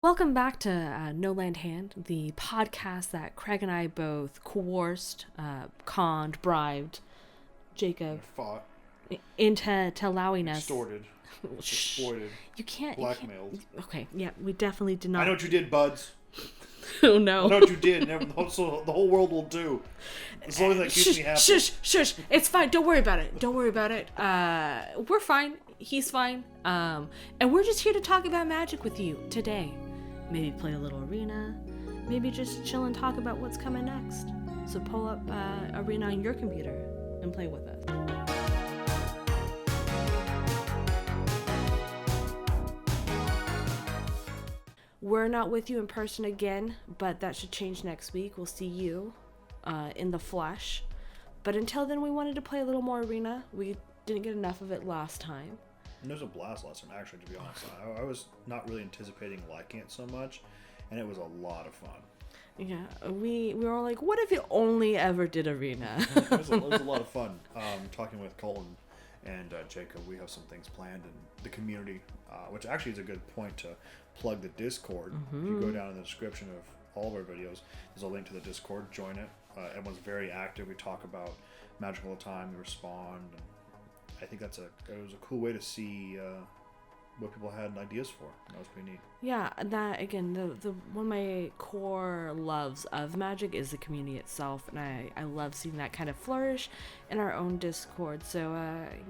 Welcome back to No Land Hand, the podcast that Craig and I both coerced, conned, bribed Jacob fought, into allowing us. extorted, exploited, You can't. blackmailed. Okay, yeah, we definitely did not. I know what you did, buds. Oh no. I know what you did. So the whole world will do. As long as that keeps me happy. Shush. It's fine. Don't worry about it. We're fine. He's fine. And we're just here to talk about Magic with you today. Maybe play a little arena. Maybe just chill and talk about what's coming next. So pull up arena on your computer and play with us. We're not with you in person again, but that should change next week. We'll see you in the flesh. But until then, we wanted to play a little more arena. We didn't get enough of it last time. And there's a blast lesson, actually, to be honest. I was not really anticipating liking it so much, and it was a lot of fun. Yeah, we were all like, what if you only ever did arena? It was a lot of fun. Talking with Colton and Jacob, we have some things planned in the community, which actually is a good point to plug the Discord. If you go down in the description of all of our videos, there's a link to the Discord. Join it. Everyone's very active. We talk about Magic all the time. We respond. And I think it was a cool way to see what people had ideas for. That was pretty neat. Yeah, that again, the one of my core loves of Magic is the community itself, and I love seeing that kind of flourish in our own Discord. So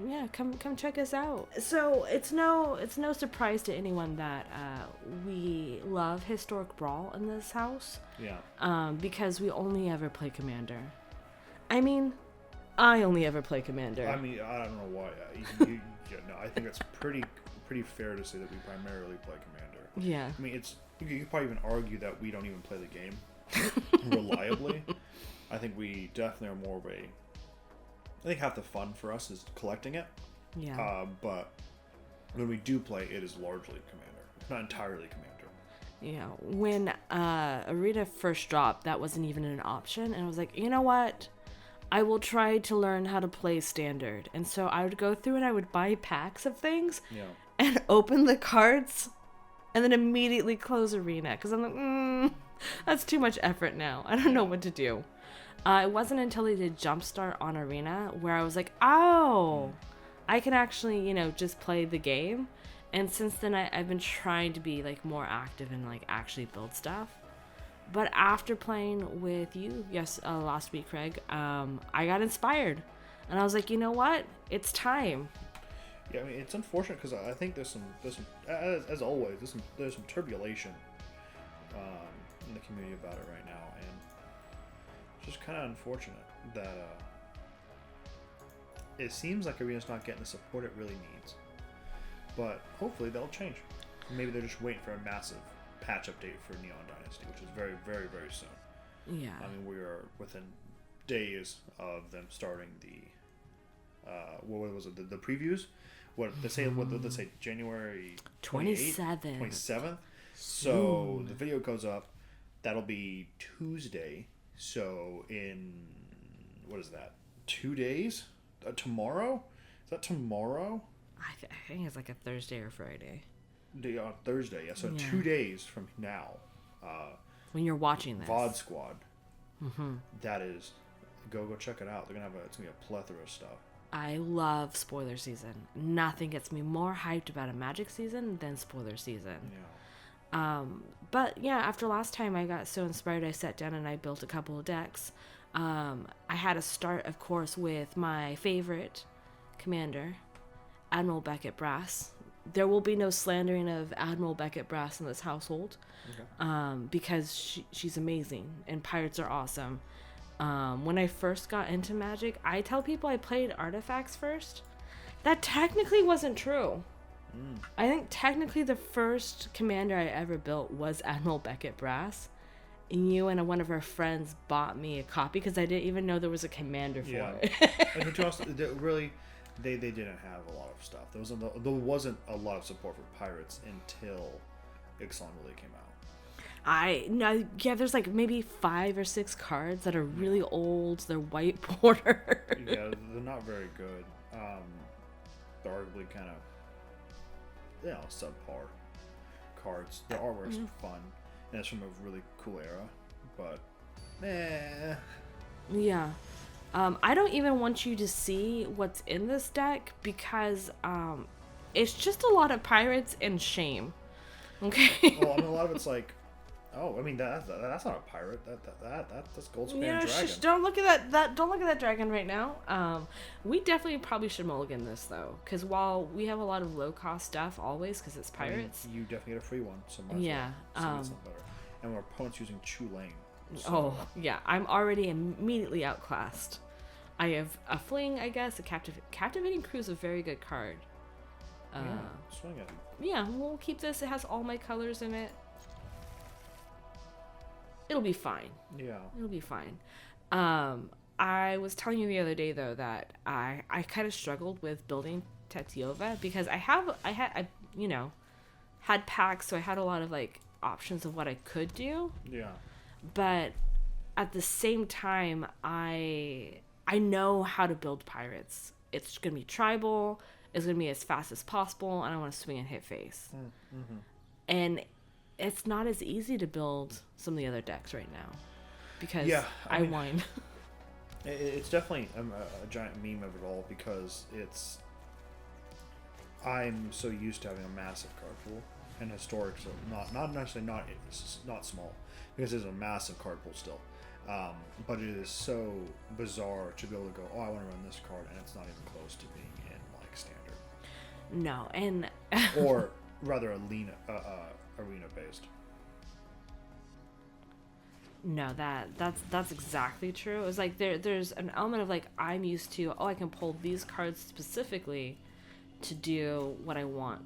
yeah, come check us out. So it's no surprise to anyone that we love historic Brawl in this house. Yeah. Because we only ever play Commander. I mean, I only ever play Commander. I mean, I don't know why. No, I think it's pretty fair to say that we primarily play Commander. Yeah. I mean, you could probably even argue that we don't even play the game reliably. I think we definitely are more of a. I think half the fun for us is collecting it. Yeah. But when we do play, it is largely Commander, not entirely Commander. Yeah, when Arena first dropped, that wasn't even an option, and I was like, you know what? I will try to learn how to play Standard. And so I would go through and I would buy packs of things and open the cards and then immediately close Arena. Because I'm like, that's too much effort now. I don't know what to do. It wasn't until they did Jumpstart on Arena where I was like, oh, I can actually, just play the game. And since then, I've been trying to be more active and actually build stuff. But after playing with you, last week, Craig, I got inspired, and I was like, you know what? It's time. Yeah, I mean, it's unfortunate because I think there's some as always, there's some turbulation in the community about it right now, and it's just kind of unfortunate that it seems like Arena's not getting the support it really needs. But hopefully that'll change. Maybe they're just waiting for a massive patch update for Neon Dynasty, which is very, very, very soon. Yeah. I mean, we are within days of them starting the what was it? The previews. What they say? January 27th. So the video goes up. That'll be Tuesday. So in what is that? 2 days? Tomorrow? Is that tomorrow? I think it's a Thursday or Friday. Thursday, yeah. So 2 days from now, when you're watching this, VOD Squad. That is, go check it out. It's gonna be a plethora of stuff. I love spoiler season. Nothing gets me more hyped about a Magic season than spoiler season. Yeah. But yeah, after last time, I got so inspired. I sat down and I built a couple of decks. I had to start, of course, with my favorite commander, Admiral Beckett Brass. There will be no slandering of Admiral Beckett Brass in this household, because she's amazing and pirates are awesome. When I first got into Magic, I tell people I played artifacts first. That technically wasn't true. I think technically the first commander I ever built was Admiral Beckett Brass. And you and one of our friends bought me a copy because I didn't even know there was a commander for it. And to be honest, really, they didn't have a lot of stuff. There wasn't a lot of support for pirates until Ixalan really came out. There's maybe 5 or 6 cards that are really old. They're white border. Yeah, they're not very good. They're arguably kind of, subpar cards. The artwork's fun, and it's from a really cool era, but Yeah. I don't even want you to see what's in this deck because it's just a lot of pirates and shame. Okay. Well, I mean, a lot of it's like, oh, I mean that's not a pirate. That's Goldspan Dragon. Don't look at that. Don't look at that dragon right now. We definitely probably should mulligan this though, because while we have a lot of low cost stuff always, because it's pirates. I mean, you definitely get a free one, so might as yeah. well. So it's not better. And our opponent's using Ixalan. So. Oh yeah, I'm already immediately outclassed. I have a fling, I guess. Captivating Crew is a very good card. Yeah, swing it. Yeah, we'll keep this. It has all my colors in it. It'll be fine. Yeah. It'll be fine. I was telling you the other day though that I kind of struggled with building Tatiova because I had packs, so I had a lot of like options of what I could do. Yeah. But at the same time, I know how to build pirates. It's gonna be tribal. It's gonna be as fast as possible, and I want to swing and hit face. Mm-hmm. And it's not as easy to build some of the other decks right now because I mean, whine. It's definitely a giant meme of it all because I'm so used to having a massive card pool and historic, so not necessarily not small because it's a massive card pool still. But it is so bizarre to be able to go, oh, I want to run this card, and it's not even close to being in like standard. No, and or rather arena based. No, that's exactly true. It's like there's an element of like I'm used to, I can pull these cards specifically to do what I want.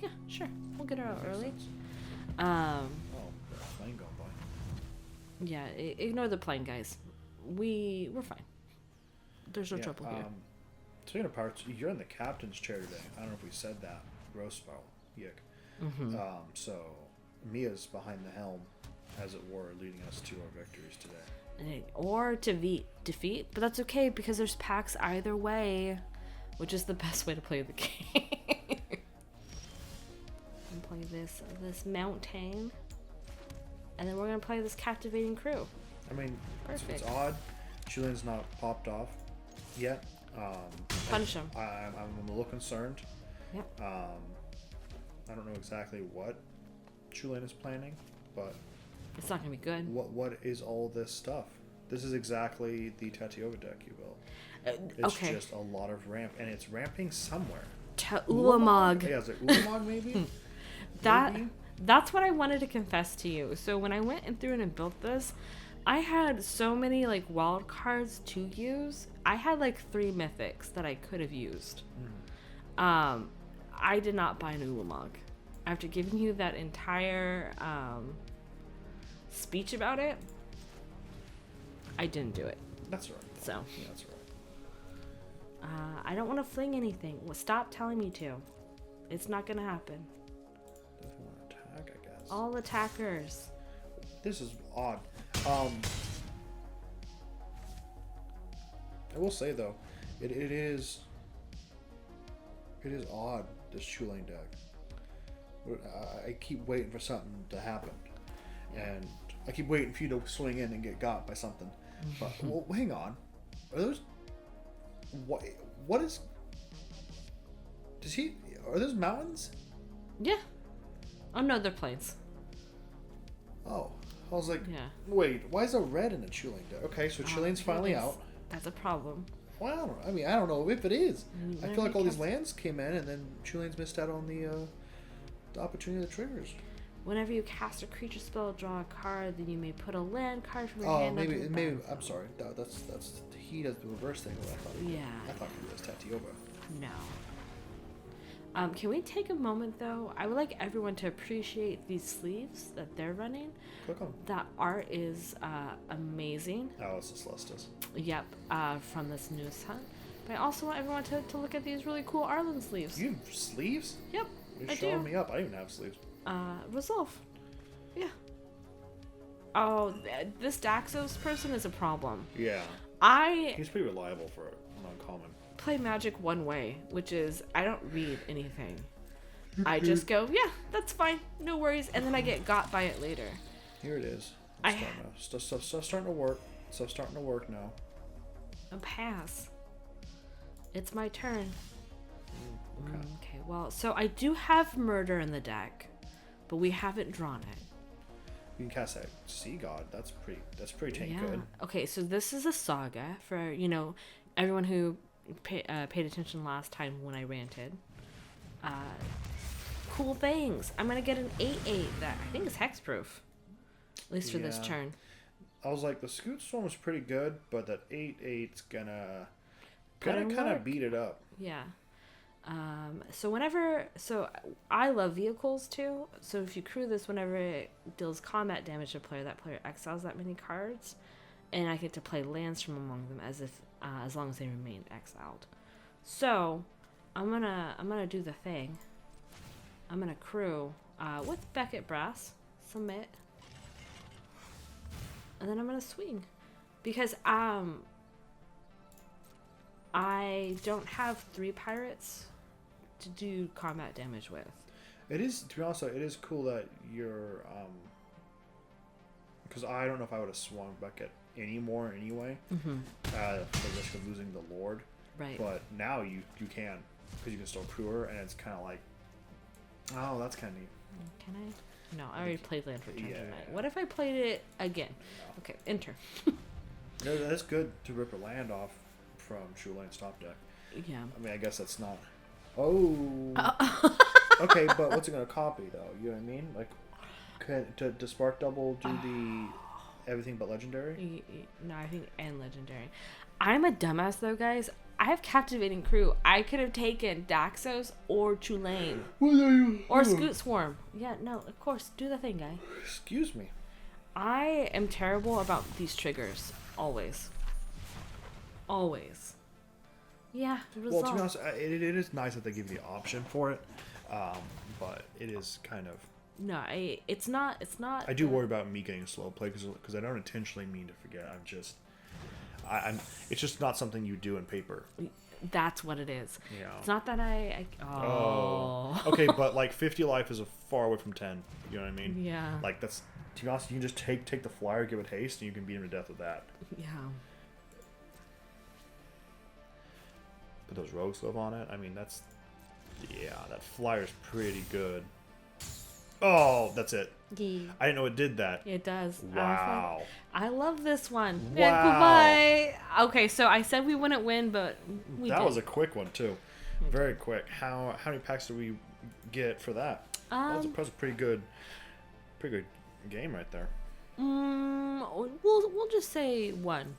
Yeah, sure. We'll get her out early. Plane going by. Yeah, ignore the plane, guys. We're fine. There's no trouble here. Speaking of pirates, you're in the captain's chair today. I don't know if we said that. Roast foul. Yick. Mm-hmm. So Mia's behind the helm, as it were, leading us to our victories today. Or to defeat, but that's okay because there's packs either way, which is the best way to play the game. And play this mountain, and then we're gonna play this captivating crew. I mean, Perfect. it's odd. Ixalan's not popped off yet. Punish him. I'm a little concerned. Yep. I don't know exactly what Ixalan is planning, but it's not gonna be good. What is all this stuff? This is exactly the Tatiova deck you built. It's just a lot of ramp, and it's ramping somewhere. Ulamog. Yeah, is it Ulamog maybe? That's what I wanted to confess to you. So when I went and through and built this, I had so many like wild cards to use. I had like 3 mythics that I could have used. I did not buy an Ulamog. After giving you that entire speech about it, I didn't do it. That's right. So yeah, that's right. I don't want to fling anything. Well, stop telling me to. It's not gonna happen. Doesn't want to attack, I guess. All attackers. This is odd. I will say though, it is odd, this Ixalan deck. I keep waiting for something to happen, and I keep waiting for you to swing in and get got by something. But well, hang on, are those what is? Are those mountains? Yeah. Oh no, they're plains. Oh, I was like, yeah. Wait, why is there red in a Ixalan deck? Okay, so Ixalan's finally out. That's a problem. Well, I mean, I don't know if it is. I feel like all these lands came in, and then Ixalan's missed out on the opportunity of the triggers. Whenever you cast a creature spell, draw a card, then you may put a land card from your hand. Maybe. I'm sorry. That's he does the reverse thing. What I thought. Yeah. I thought he was Tatiova. No. Can we take a moment though? I would like everyone to appreciate these sleeves that they're running. Click on. That art is amazing. Oh, it's the Celestis. Yep, from this news hunt. But I also want everyone to look at these really cool Arlen sleeves. You have sleeves? Yep, You're showing me up. I didn't even have sleeves. Resolve. Yeah. Oh, this Daxos person is a problem. Yeah. He's pretty reliable for an uncommon. Play Magic one way, which is I don't read anything. I just go, yeah, that's fine, no worries, and then I get got by it later. Here it is. Stuff's starting to work. Stuff's starting to work now. A pass. It's my turn. Okay, well, so I do have murder in the deck, but we haven't drawn it. You can cast that Sea God. That's pretty dang good. Okay, so this is a saga for, everyone who paid attention last time when I ranted. Cool things. I'm going to get an 8/8 that I think is hexproof. At least for this turn. I was like, the Scoot Storm was pretty good, but that 8/8's gonna kind of beat it up. Yeah. So I love vehicles too. So if you crew this, whenever it deals combat damage to a player, that player exiles that many cards, and I get to play lands from among them as long as they remain exiled. So I'm gonna do the thing. I'm gonna crew with Beckett Brass, submit, and then I'm gonna swing because I don't have 3 pirates to do combat damage with. It is, to be honest, it is cool that you're because I don't know if I would have swung Beckett anymore anyway. The risk of losing the Lord. Right. But now you can, because you can still crew her, and it's kind of like, oh, that's kind of neat. Can I? No, I already played land for turn tonight. Yeah. What if I played it again? No. Okay, enter. No, that's good to rip a land off from True Lane's top deck. Yeah. I mean, I guess that's not. Oh. Okay, but what's it gonna copy though? You know what I mean? Like, to Spark Double do the everything but legendary? No, I think and legendary. I'm a dumbass though, guys. I have Captivating Crew. I could have taken Daxos or Tulane. Or Scoot Swarm. Yeah, no, of course. Do the thing, guy. Excuse me. I am terrible about these triggers. Always. Always. Yeah, Well, to be honest, it is nice that they give you the option for it. But it is kind of... No, it's not... I do worry about me getting slow play because I don't intentionally mean to forget. I'm just... it's just not something you do in paper. That's what it is. Yeah. It's not that Oh. Okay, but like 50 life is far away from 10. You know what I mean? Yeah. Like that's... To be honest, you can just take the flyer, give it haste, and you can beat him to death with that. Yeah. Put those rogue slove on it. I mean, that's... Yeah, that flyer's pretty good. Oh, that's it. Yeah. I didn't know it did that. It does. Wow. I love this one. Wow. And goodbye. Okay, so I said we wouldn't win, but we did. That was a quick one, too. Very quick. How many packs did we get for that? That was a pretty good game right there. We'll just say 1.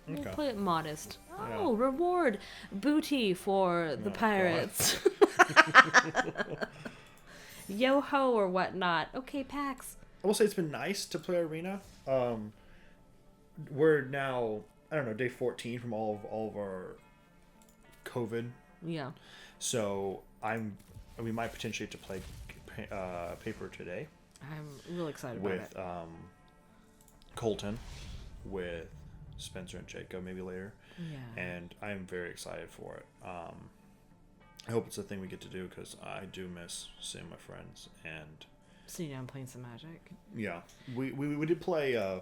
We'll play it modest. Oh, yeah. Reward booty for the pirates. Yo ho or whatnot. Okay, packs. I will say it's been nice to play Arena. We're now, I don't know, day 14 from all of our COVID. Yeah. So we might potentially have to play paper today. I'm real excited about it. With Colton, with Spencer and Jacob maybe later. Yeah. And I am very excited for it. I hope it's a thing we get to do because I do miss seeing my friends and sitting down playing some Magic. Yeah, we did play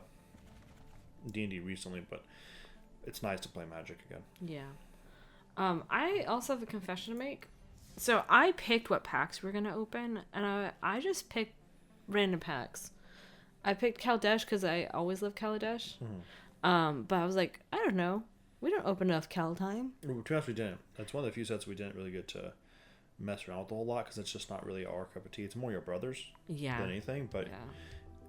D&D recently, but it's nice to play Magic again. Yeah. I also have a confession to make. So I picked what packs we're gonna open, and I just picked random packs. I picked Kaladesh because I always love Kaladesh. Mm-hmm. But I was like, I don't know. We don't open enough Cal time. To be honest, we didn't. That's one of the few sets we didn't really get to mess around with a whole lot because it's just not really our cup of tea. It's more your brother's than anything. But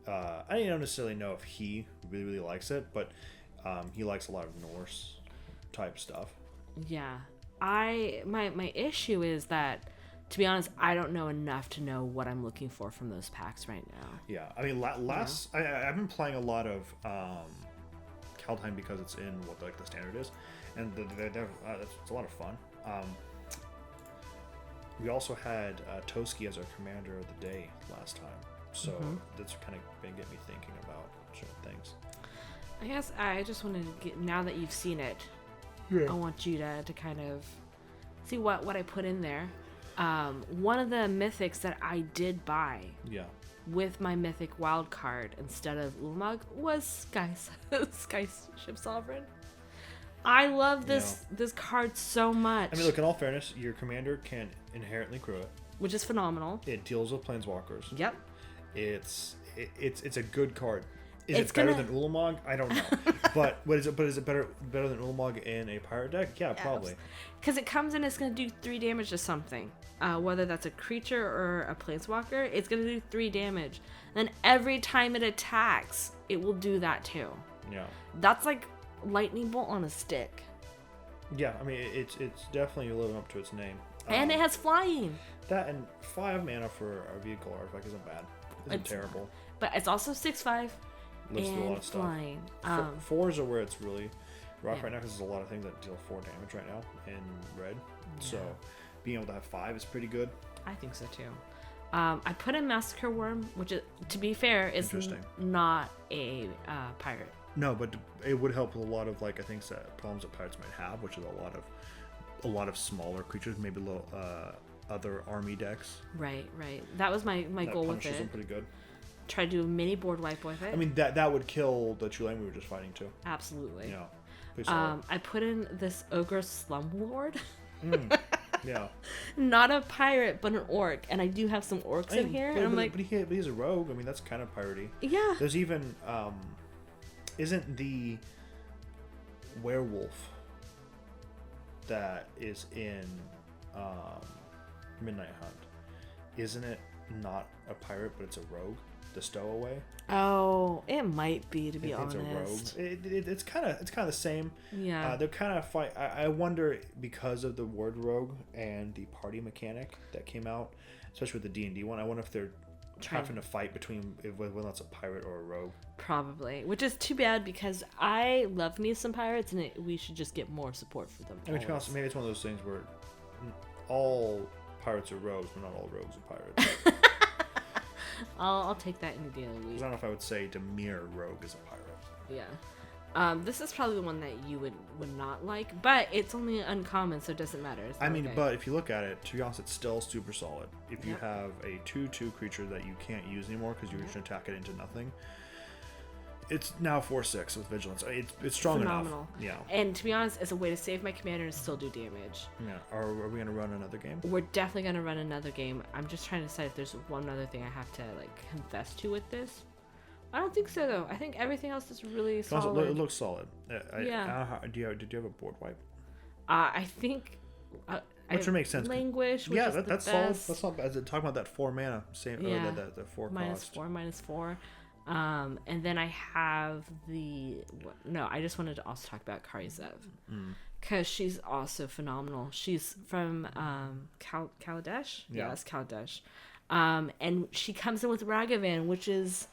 I didn't necessarily know if he really, really likes it, but he likes a lot of Norse type stuff. Yeah. My issue is that, to be honest, I don't know enough to know what I'm looking for from those packs right now. Yeah. I mean, I've been playing a lot of Kaldheim because it's in what the standard is, and it's a lot of fun. We also had Toski as our commander of the day last time, so that's kind of been getting me thinking about certain things. I guess I just wanted to get, now that you've seen it, I want you to kind of see what I put in there. One of the mythics that I did buy with my mythic wild card instead of Ulamog was Skyship Sovereign. I love this card so much. I mean, look, in all fairness, your commander can inherently crew it, which is phenomenal. It deals with planeswalkers. Yep. It's a good card. Is it better than Ulamog? I don't know. But is it better than Ulamog in a pirate deck? Yeah, probably. Because it comes in, it's going to do 3 damage to something. Whether that's a creature or a planeswalker, it's going to do 3 damage. And every time it attacks, it will do that too. Yeah. That's like lightning bolt on a stick. Yeah, I mean, it's definitely living up to its name. And it has flying. That and 5 mana for a vehicle artifact isn't bad. Isn't terrible. But it's also 6/5. Let's do a lot of stuff. Flying. 4s are where it's really rough right now because there's a lot of things that deal 4 damage right now in red. Yeah. So being able to have 5 is pretty good. I think so too. I put in Massacre Worm, which is, to be fair, is not a pirate. No, but it would help with a lot of like I think problems that pirates might have, which is a lot of smaller creatures, maybe little other army decks. Right. That was my goal with it. Them pretty good. Try to do a mini board wipe with it. I mean that would kill the Ixalan we were just fighting too. Absolutely. Yeah. I put in this Ogre Slumlord. Yeah. Not a pirate, but an orc, and I do have some orcs in here. But he's a rogue. I mean, that's kind of piratey. Yeah. There's even isn't the werewolf that is in Midnight Hunt? Isn't it not a pirate, but it's a rogue? The Stowaway. Oh, it might be, to be honest. It's a rogue. It's kind of the same. Yeah. They're kind of fight. I wonder because of the word rogue and the party mechanic that came out, especially with the D&D one. I wonder if they're having to fight between whether that's a pirate or a rogue. Probably, which is too bad because I love me some pirates, and we should just get more support for them. I mean, to be honest, maybe it's one of those things where all pirates are rogues, but not all rogues are pirates. I'll take that in the daily week. I don't know if I would say Demir Rogue is a pirate. Yeah. This is probably the one that you would not like, but it's only uncommon, so it doesn't matter. But if you look at it, to be honest, it's still super solid. If you have a 2/2 creature that you can't use anymore because you're just going to attack it into nothing, it's now 4/6 with Vigilance. It's strong Phenomenal. Enough. Yeah. And to be honest, it's a way to save my commander and still do damage. Yeah. Are we going to run another game? We're definitely going to run another game. I'm just trying to decide if there's one other thing I have to confess to with this. I don't think so though. I think everything else is really solid. It looks solid. Yeah. Did you have a board wipe? I think. Which would make sense. Languish. Which yeah, is that's solid. That's not bad. Talking about that 4 mana, same. Yeah. The 4 cost. -4. And then I have I just wanted to also talk about Karizev because she's also phenomenal. She's from Kaladesh. Yeah, it's Kaladesh. And she comes in with Ragavan, which is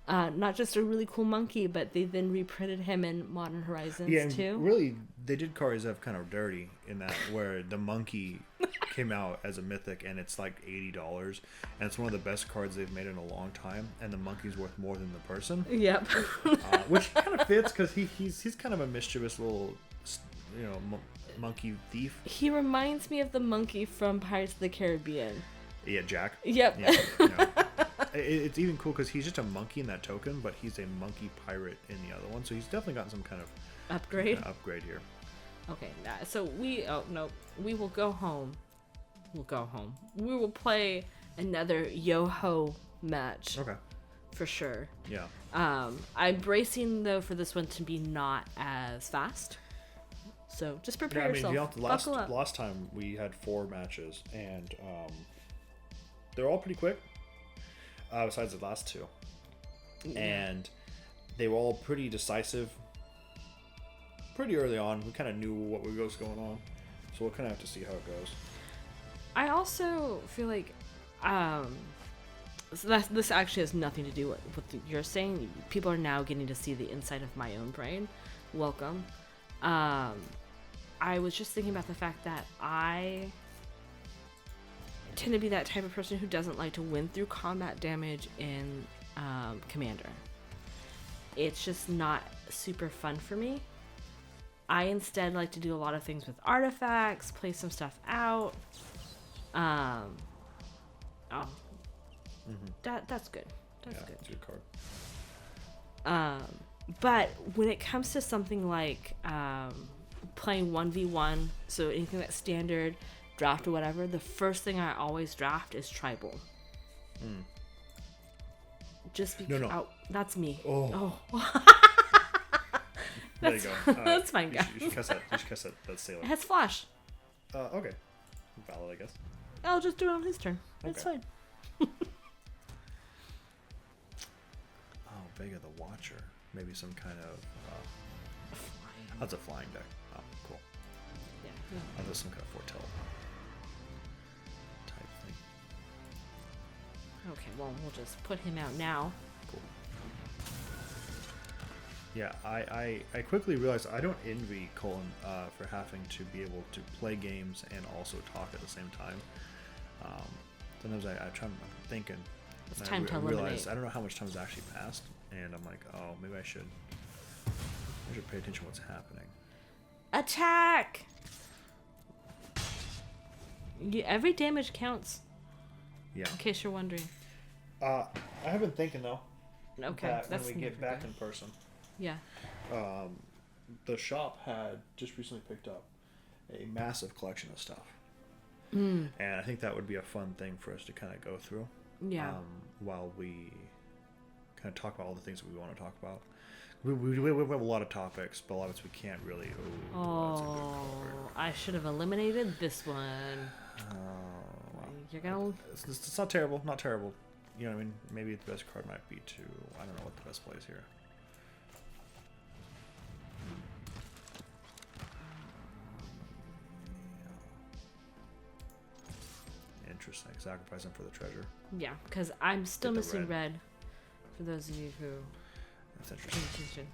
not just a really cool monkey, but they then reprinted him in Modern Horizons too. Really, they did Karizev kind of dirty in that where the monkey came out as a mythic and it's like $80 and it's one of the best cards they've made in a long time, and the monkey's worth more than the person. Yep. Which kind of fits because he's kind of a mischievous little monkey thief. He reminds me of the monkey from Pirates of the Caribbean. Yeah, Jack. Yep. Yeah. It's even cool because he's just a monkey in that token, but he's a monkey pirate in the other one, so he's definitely gotten some kind of upgrade here. Okay, so we will go home. We will play another Yo-Ho match. Okay. For sure. Yeah. I'm bracing though for this one to be not as fast. So just prepare yourself. Last time we had 4 matches and they're all pretty quick. Besides the last 2. Yeah. And they were all pretty decisive. Pretty early on, we kind of knew what was going on, so we'll kind of have to see how it goes. I also feel like, so this actually has nothing to do with what you're saying. People are now getting to see the inside of my own brain. Welcome. I was just thinking about the fact that I tend to be that type of person who doesn't like to win through combat damage in Commander. It's just not super fun for me. I instead like to do a lot of things with artifacts, play some stuff out. Oh, that's good. That's good. It's a good card. But when it comes to something like playing 1v1, so anything that's standard, draft or whatever, the first thing I always draft is tribal. Just because. No. Oh, that's me. Oh. There you go. That's fine, guys. You should cast that. You should cast that. That's sailor. It has flash. Okay. Valid, I guess. I'll just do it on his turn. It's fine. Vega the Watcher. Maybe some kind of. That's a flying deck. Oh, cool. Yeah. That's some kind of foretell type thing. Okay, well, we'll just put him out now. Cool. Yeah, I quickly realized I don't envy Colin for having to be able to play games and also talk at the same time. Sometimes I'm thinking. It's time to eliminate. I don't know how much time has actually passed, and I'm like, oh, maybe I should pay attention to what's happening. Attack! Every damage counts. Yeah. In case you're wondering. I have been thinking though. Okay, That that's when we get back in person. Yeah. The shop had just recently picked up a massive collection of stuff. And I think that would be a fun thing for us to kind of go through. Yeah. While we kind of talk about all the things that we want to talk about. We have a lot of topics, but a lot of it we can't really. That's a good card. I should have eliminated this one. Well, You're gonna. It's not terrible. Not terrible. You know what I mean? Maybe the best card might be to. I don't know what the best play is here. Interesting. Sacrifice him for the treasure. Yeah, because I'm still Get the missing red. red. For those of you who That's pay interesting. attention.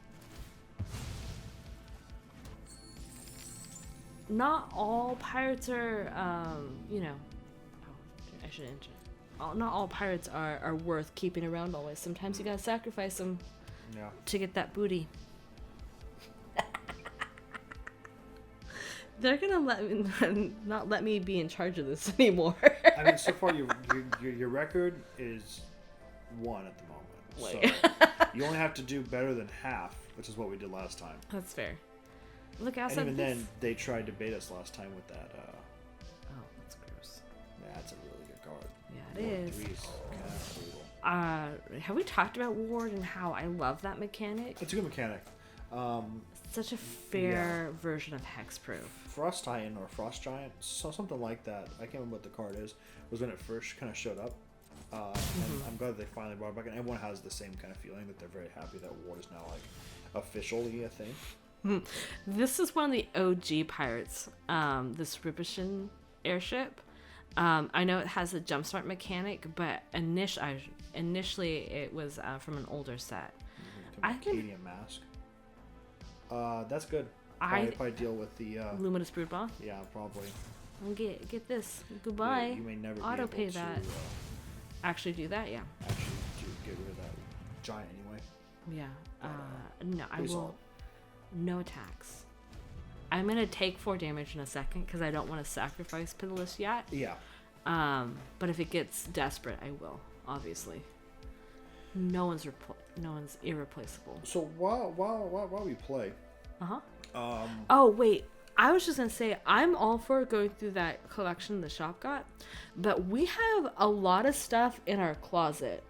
Not all pirates are, you know. Oh, I should enter. Not all pirates are worth keeping around always. Sometimes you gotta sacrifice them Yeah. to get that booty. They're gonna not let me be in charge of this anymore. I mean, so far your record is 1 at the moment. Wait. So you only have to do better than half, which is what we did last time. That's fair. Look And outside even this. then, they tried to bait us last time with that. Oh, that's gross. Yeah, that's a really good card. Yeah, it Ward is. 3 is kind of brutal. Have we talked about Ward and how I love that mechanic? It's a good mechanic. Such a fair version of Hexproof. Frost Titan or Frost Giant, so something like that. I can't remember what the card is. Was when it first kind of showed up. And I'm glad they finally brought it back. And everyone has the same kind of feeling that they're very happy that Ward is now like officially a thing. This is one of the OG pirates. This Ripushin airship. I know it has a jumpstart mechanic, but initially it was from an older set. Acadian Mask. That's good. Probably deal with the Luminous Broodball. Yeah, probably. I'll get this. Goodbye. You may never Auto be pay able that. to Actually do that, yeah. actually get rid of that giant anyway. Yeah. No, I Pretty will. solid. No attacks. I'm gonna take 4 damage in a second because I don't want to sacrifice Pitiless yet. Yeah. But if it gets desperate, I will. Obviously. No one's irreplaceable. So while we play, Oh wait, I was just gonna say I'm all for going through that collection the shop got, but we have a lot of stuff in our closet.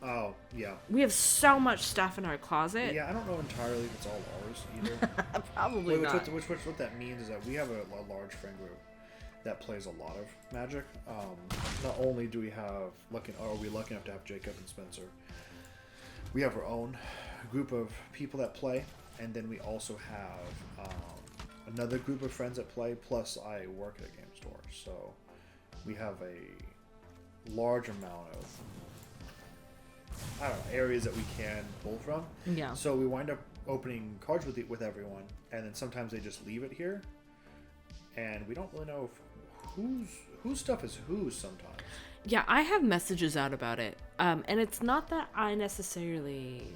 oh yeah, We have so much stuff in our closet. yeah. I don't know entirely if it's all ours either. Probably not. What that means is that we have a large friend group that plays a lot of Magic. Not only do we have are we lucky enough to have Jacob and Spencer, we have our own group of people that play, and then we also have another group of friends that play. Plus, I work at a game store, so we have a large amount of areas that we can pull from. Yeah. So we wind up opening cards with everyone, and then sometimes they just leave it here, and we don't really know whose stuff is whose sometimes. Yeah, I have messages out about it. And it's not that I necessarily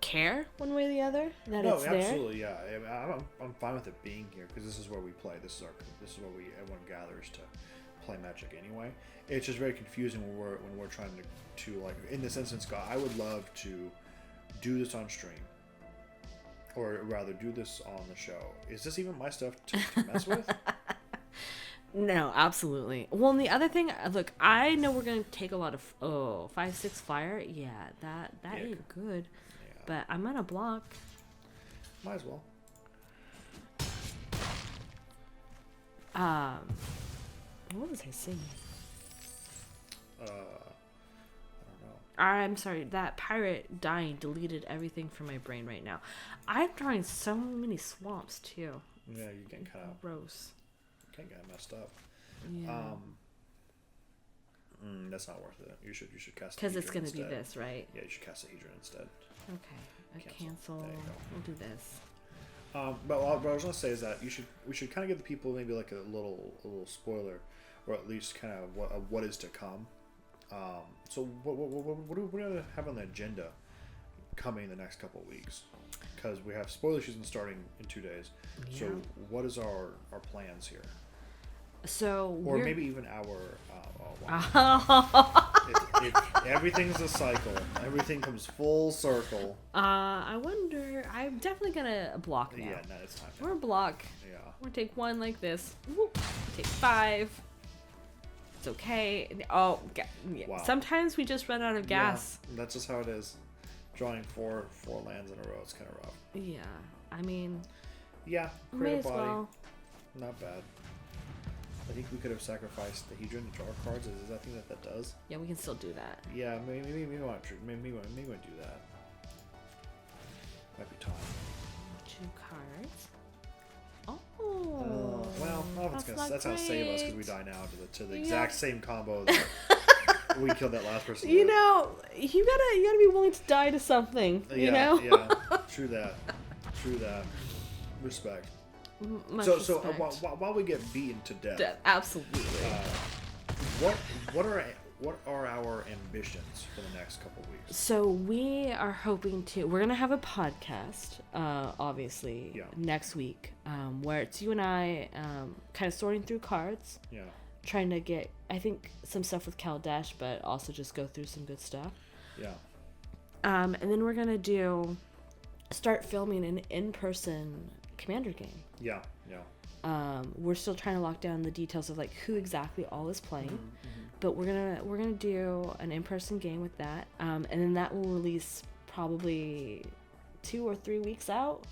care one way or the other that it's there. Absolutely, yeah. I'm fine with it being here because this is where we play. This is where everyone gathers to play Magic anyway. It's just very confusing when we're trying to like in this instance. God, I would love to do this on stream, or rather do this on the show. Is this even my stuff to mess with? No, absolutely. Well, and the other thing, look, I know we're gonna take a lot of 5-6 fire. Yeah, that ain't good. Yeah. But I'm gonna block. Might as well. What was I saying? I don't know. I'm sorry. That pirate dying deleted everything from my brain right now. I'm drawing so many swamps too. Yeah, you're getting kind of gross. Kind of messed up. Yeah. That's not worth it. You should cast. Because it's gonna instead. be this, right? Yeah, you should cast the Hedron instead. Okay. Cancel. We'll do this. But what I was gonna say is that we should kind of give the people maybe like a little spoiler, or at least kind of what is to come. So what do we have on the agenda coming in the next couple of weeks? Because we have spoiler season starting in 2 days. Yeah. So what is our plans here? So or maybe even our if everything's a cycle, everything comes full circle. I wonder. I'm definitely gonna block now. Yeah, no, it's time. We're block. Yeah. We're gonna take 1 like this. Whoop. Take 5. It's okay. Oh, yeah. Wow. Sometimes we just run out of gas. Yeah, that's just how it is. Drawing four lands in a row, it's kind of rough. Yeah, I mean. Yeah, create a body. Well. Not bad. I think we could have sacrificed the Hedron to draw cards. Is that thing that does? Yeah, we can still do that. Yeah, maybe we want to do that. Might be time. 2 cards. Oh. Well, that's gonna save us because we die now to the exact same combo that we killed that last person. You know, you gotta be willing to die to something. Yeah, you know. Yeah. True that. Respect. So while we get beaten to death, absolutely. What are our ambitions for the next couple of weeks? So we are hoping we're gonna have a podcast, obviously, next week, where it's you and I, kind of sorting through cards. Yeah. Trying to get, I think, some stuff with Caldash, but also just go through some good stuff. Yeah. And then we're gonna start filming an in-person Commander game. Yeah. We're still trying to lock down the details of like who exactly all is playing, but we're gonna do an in-person game with that, and then that will release probably 2 or 3 weeks out,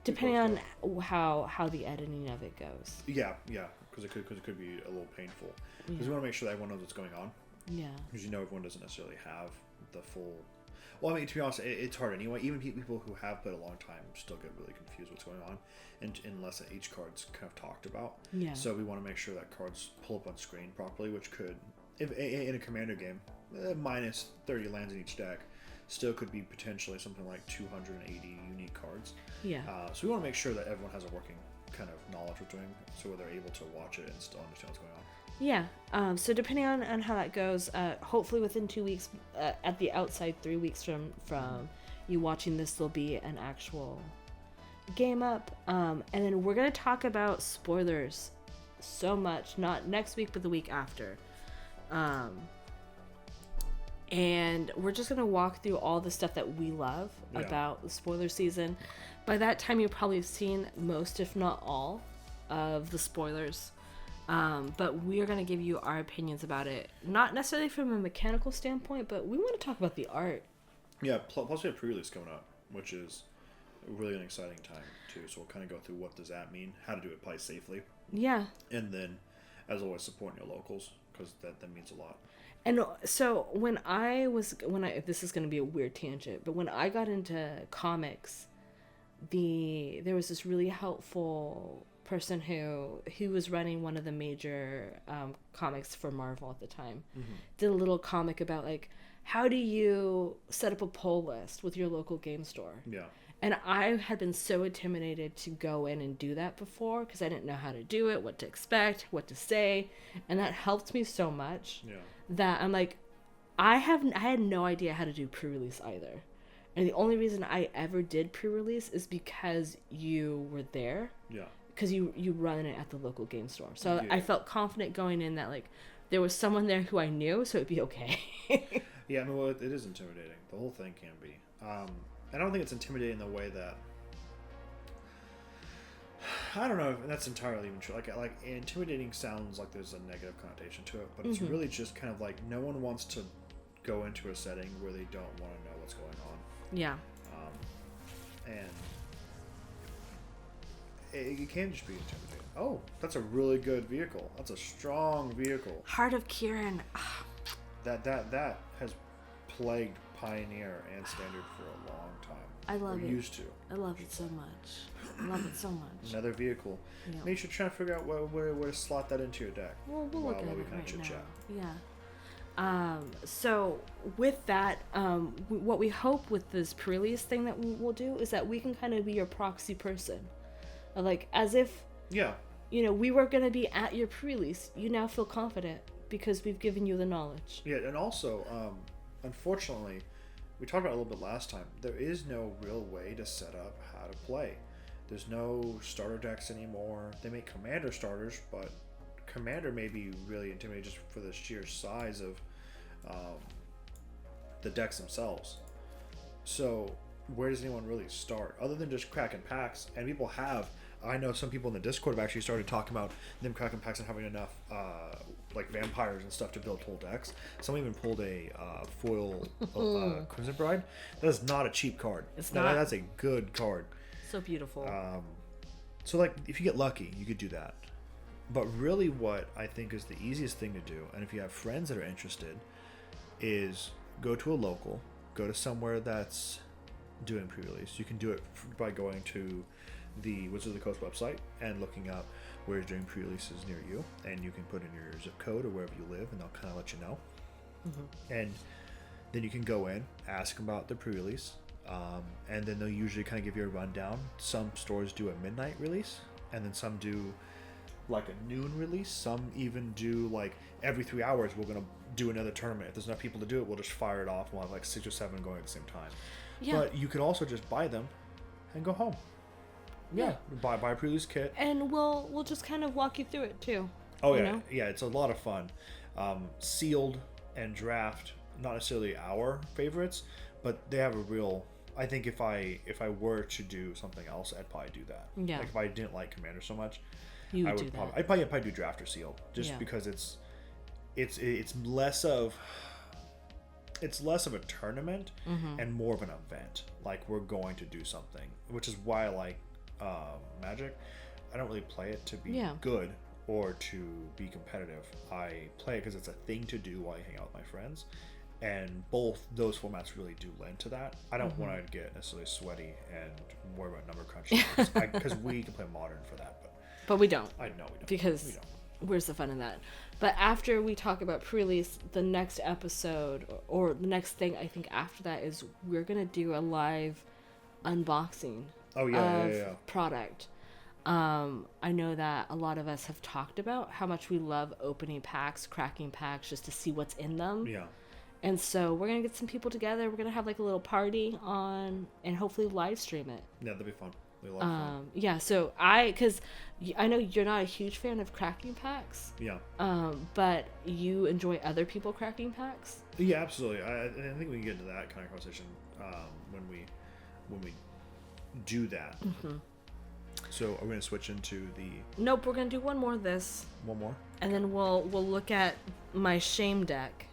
depending on how the editing of it goes. Yeah, because it could be a little painful. Because we want to make sure that everyone knows what's going on. Yeah. Because everyone doesn't necessarily have the full. Well, I mean, to be honest, it's hard anyway. Even people who have played a long time still get really confused what's going on, and unless each card's kind of talked about. Yeah. So we want to make sure that cards pull up on screen properly, which could, if in a Commander game, minus 30 lands in each deck, still could be potentially something like 280 unique cards. Yeah. So we want to make sure that everyone has a working kind of knowledge we're doing, so they're able to watch it and still understand what's going on. Yeah. So depending on how that goes, hopefully within 2 weeks, at the outside 3 weeks from you watching this, there'll be an actual game up. And then we're going to talk about spoilers so much, not next week, but the week after. And we're just going to walk through all the stuff that we love about the spoiler season. By that time, you've probably seen most, if not all, of the spoilers. But we are going to give you our opinions about it, not necessarily from a mechanical standpoint, but we want to talk about the art. Yeah, plus we have pre-release coming up, which is really an exciting time too. So we'll kind of go through what does that mean, how to do it play safely. Yeah. And then, as always, supporting your locals, because that means a lot. And so this is going to be a weird tangent, but when I got into comics, there was this really helpful person who was running one of the major comics for Marvel at the time. Did a little comic about like, how do you set up a pull list with your local game store? Yeah. And I had been so intimidated to go in and do that before because I didn't know how to do it, what to expect, what to say, and that helped me so much. Yeah. That I'm like, I had no idea how to do pre-release either. And the only reason I ever did pre-release is because you were there. Yeah. because you run it at the local game store. So Yeah. I felt confident going in that like there was someone there who I knew, so it'd be okay. Yeah, I mean, well, it is intimidating. The whole thing can be. I don't think it's intimidating in the way that. I don't know if that's entirely even true. Like intimidating sounds like there's a negative connotation to it, but it's really just kind of like no one wants to go into a setting where they don't want to know what's going on. Yeah. And it can just be intimidating. Oh, that's a really good vehicle. That's a strong vehicle. Heart of Kieran. That has plagued Pioneer and Standard for a long time. I love it. Used to. I love it so much. I love it so much. Another vehicle. Yeah. Maybe you should try to figure out where to slot that into your deck. We'll look at we it kind of right chit-chat. now. Yeah. So with that, what we hope with this pre-release thing that we'll do is that we can kind of be your proxy person, like as if we were going to be at your pre-release. You now feel confident because we've given you the knowledge. Yeah, and also, unfortunately, we talked about it a little bit last time. There is no real way to set up how to play. There's no starter decks anymore. They make Commander starters, but Commander may be really intimidating just for the sheer size of the decks themselves. So where does anyone really start other than just cracking packs? And people have, I know some people in the Discord have actually started talking about them cracking packs and having enough like vampires and stuff to build whole decks. Someone even pulled a foil Crimson Bride. That is not a cheap card. It's not. That's a good card. So beautiful. So like if you get lucky, you could do that. But really what I think is the easiest thing to do, and if you have friends that are interested, is go to a local, go to somewhere that's doing pre-release. You can do it by going to the Wizards of the Coast website and looking up where you're doing pre-releases near you, and you can put in your zip code or wherever you live, and they'll kind of let you know. And then you can go in, ask about the pre-release, and then they'll usually kind of give you a rundown. Some stores do a midnight release, and then some do like a noon release. Some even do like every 3 hours we're going to do another tournament. If there's enough people to do it, we'll just fire it off. We'll have like 6 or 7 going at the same time. Yeah. But you could also just buy them and go home. Yeah. Buy a pre-release kit. And we'll just kind of walk you through it too. Oh yeah. Yeah, it's a lot of fun. Sealed and draft, not necessarily our favorites, but they have a real, I think if I were to do something else, I'd probably do that. Yeah. Like if I didn't like Commander so much, I'd probably do draft or sealed, just because it's less of a tournament and more of an event. Like we're going to do something, which is why I like Magic. I don't really play it to be good or to be competitive. I play it because it's a thing to do while you hang out with my friends, and both those formats really do lend to that. I don't want to get necessarily sweaty and worry about number crunching because we can play Modern for that, but we don't. I know we don't, because we don't. Where's the fun in that? But after we talk about pre-release, the next episode or the next thing I think after that is we're gonna do a live unboxing of product. I know that a lot of us have talked about how much we love opening packs, cracking packs, just to see what's in them. Yeah. And so we're gonna get some people together. We're gonna have like a little party on, and hopefully live stream it. Yeah, that'd be fun. Yeah, so because I know you're not a huge fan of cracking packs. Yeah. But you enjoy other people cracking packs. Yeah, absolutely. I think we can get into that kind of conversation when we do that. So are we gonna switch into the? Nope, we're gonna do one more of this. One more. And then we'll look at my shame deck.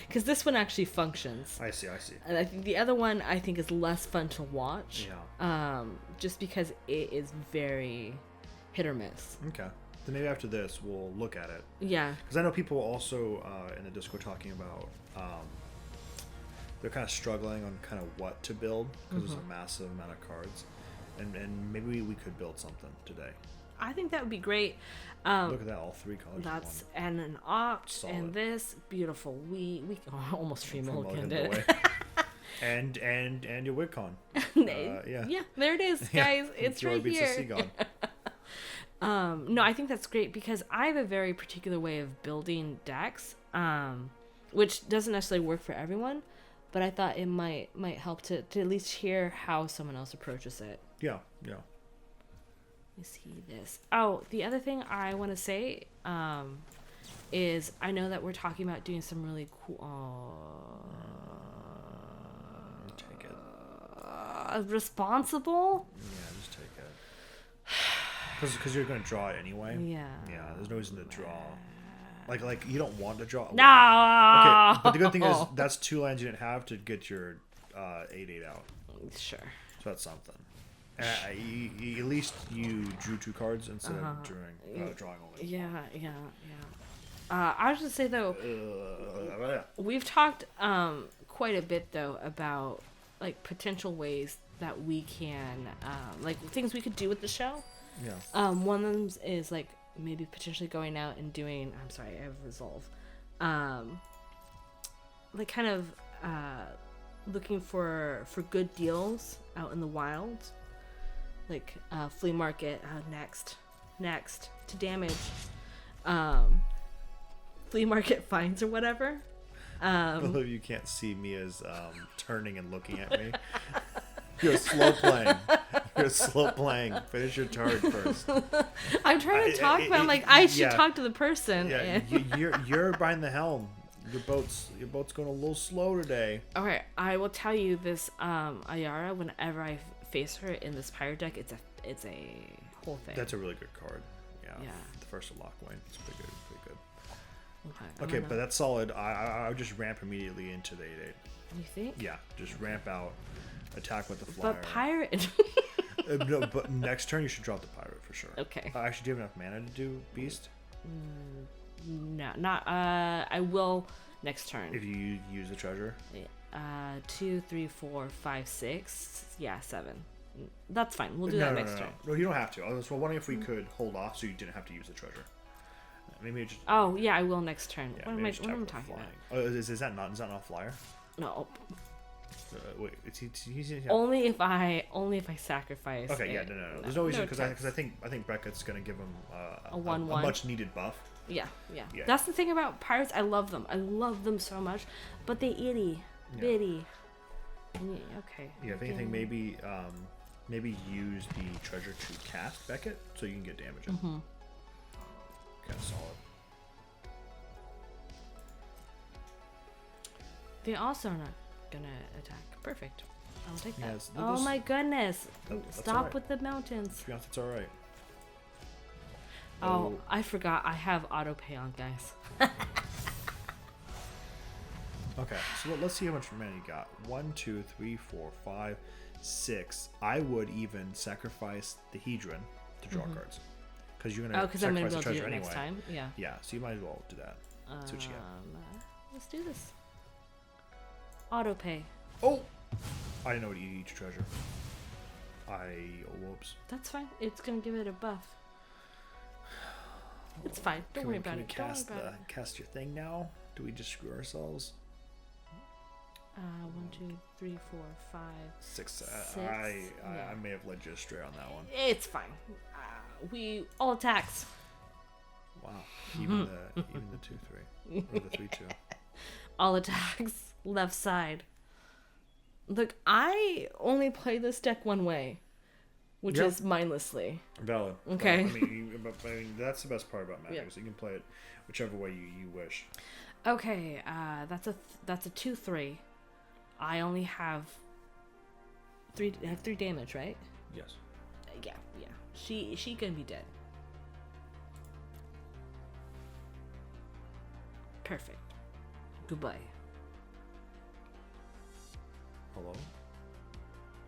Because this one actually functions. I see. And I think the other one I think is less fun to watch. Yeah. Just because it is very hit or miss. Okay. Then maybe after this we'll look at it. Yeah. Because I know people also in the Discord talking about they're kind of struggling on kind of what to build because there's a massive amount of cards, and maybe we could build something today. I think that would be great. Look at that, all 3 colors. That's and an opt and this beautiful. We almost free mulliganed it. and your WigCon. Yeah, there it is, guys. It's right here. No, I think that's great because I have a very particular way of building decks, which doesn't necessarily work for everyone, but I thought it might help to at least hear how someone else approaches it. Yeah. me see this. Oh, the other thing I want to say is I know that we're talking about doing some really cool. Take it. Responsible? Yeah, just take it. Because you're gonna draw it anyway. Yeah. Yeah. There's no reason to draw. Like you don't want to draw. No. Okay, but the good thing is that's 2 lands you didn't have to get your 8/8 out. Sure. So that's something. And at least you drew 2 cards instead of drawing only. Yeah. I was just say though, we've talked quite a bit though about like potential ways that we can like things we could do with the show. Yeah. One of them is like maybe potentially going out and doing. I'm sorry, I have resolve. Like kind of looking for good deals out in the wild, like flea market. Next to damage. Flea market finds or whatever. Although you can't see Mia's turning and looking at me. You're slow playing. Finish your turn first. I'm trying to talk, but I'm like, I should talk to the person. Yeah, you're behind the helm. Your boat's going a little slow today. Okay, I will tell you this. Ayara, whenever I face her in this pirate deck, it's a whole thing. That's a really good card. Yeah. Yeah. The first to lock win. It's pretty good. Okay, but that's solid. I would just ramp immediately into the 8/8. You think? Yeah, just ramp out, attack with the flyer. But pirate. No, but next turn you should drop the pirate for sure. Okay. Actually, do you have enough mana to do beast? No, not. I will next turn. If you use the treasure. 2, 3, 4, 5, 6. Yeah, 7. That's fine. We'll do that next turn. No, you don't have to. I was wondering if we could hold off so you didn't have to use the treasure. Maybe just. Oh yeah, I will next turn. Yeah, what am I talking about? Oh, is that not a flyer? No. Wait, he's only if I sacrifice. Okay, yeah, no. There's no reason because I think Beckett's gonna give him a 1/1, a much needed buff. Yeah. That's the thing about pirates. I love them. I love them so much, but they itty bitty. Okay. Yeah, if anything, maybe use the treasure to cast Beckett so you can get damage in. Mm-hmm. Kind of solid. They also are not gonna attack. Perfect. I'll take that. Yes, oh my goodness! Stop right. with the mountains. To be honest, it's all right. Oh, I forgot. I have auto pay on, guys. Okay, so let's see how much mana you got. 1, 2, 3, 4, 5, 6. I would even sacrifice the Hedron to draw cards. Because you're going to sacrifice the treasure anyway. Next time. Yeah. Yeah, so you might as well do that. See what you get. Let's do this. Auto pay. Oh! I didn't know what to eat each treasure. Whoops. That's fine. It's going to give it a buff. It's fine. Don't worry about it. Cast your thing now? Do we just screw ourselves? 1, 2, 3, 4, 5, 6. I may have led you astray on that one. It's fine. We all attacks. Wow. Even the 2-3 or the 3-2. All attacks. Left side. Look, I only play this deck one way, which is mindlessly. Valid. Okay. I mean, that's the best part about Magic. So you can play it whichever way you wish. Okay. That's a 2/3. I only have 3 damage, right? Yes. Yeah. She gonna be dead. Perfect. Goodbye. Hello?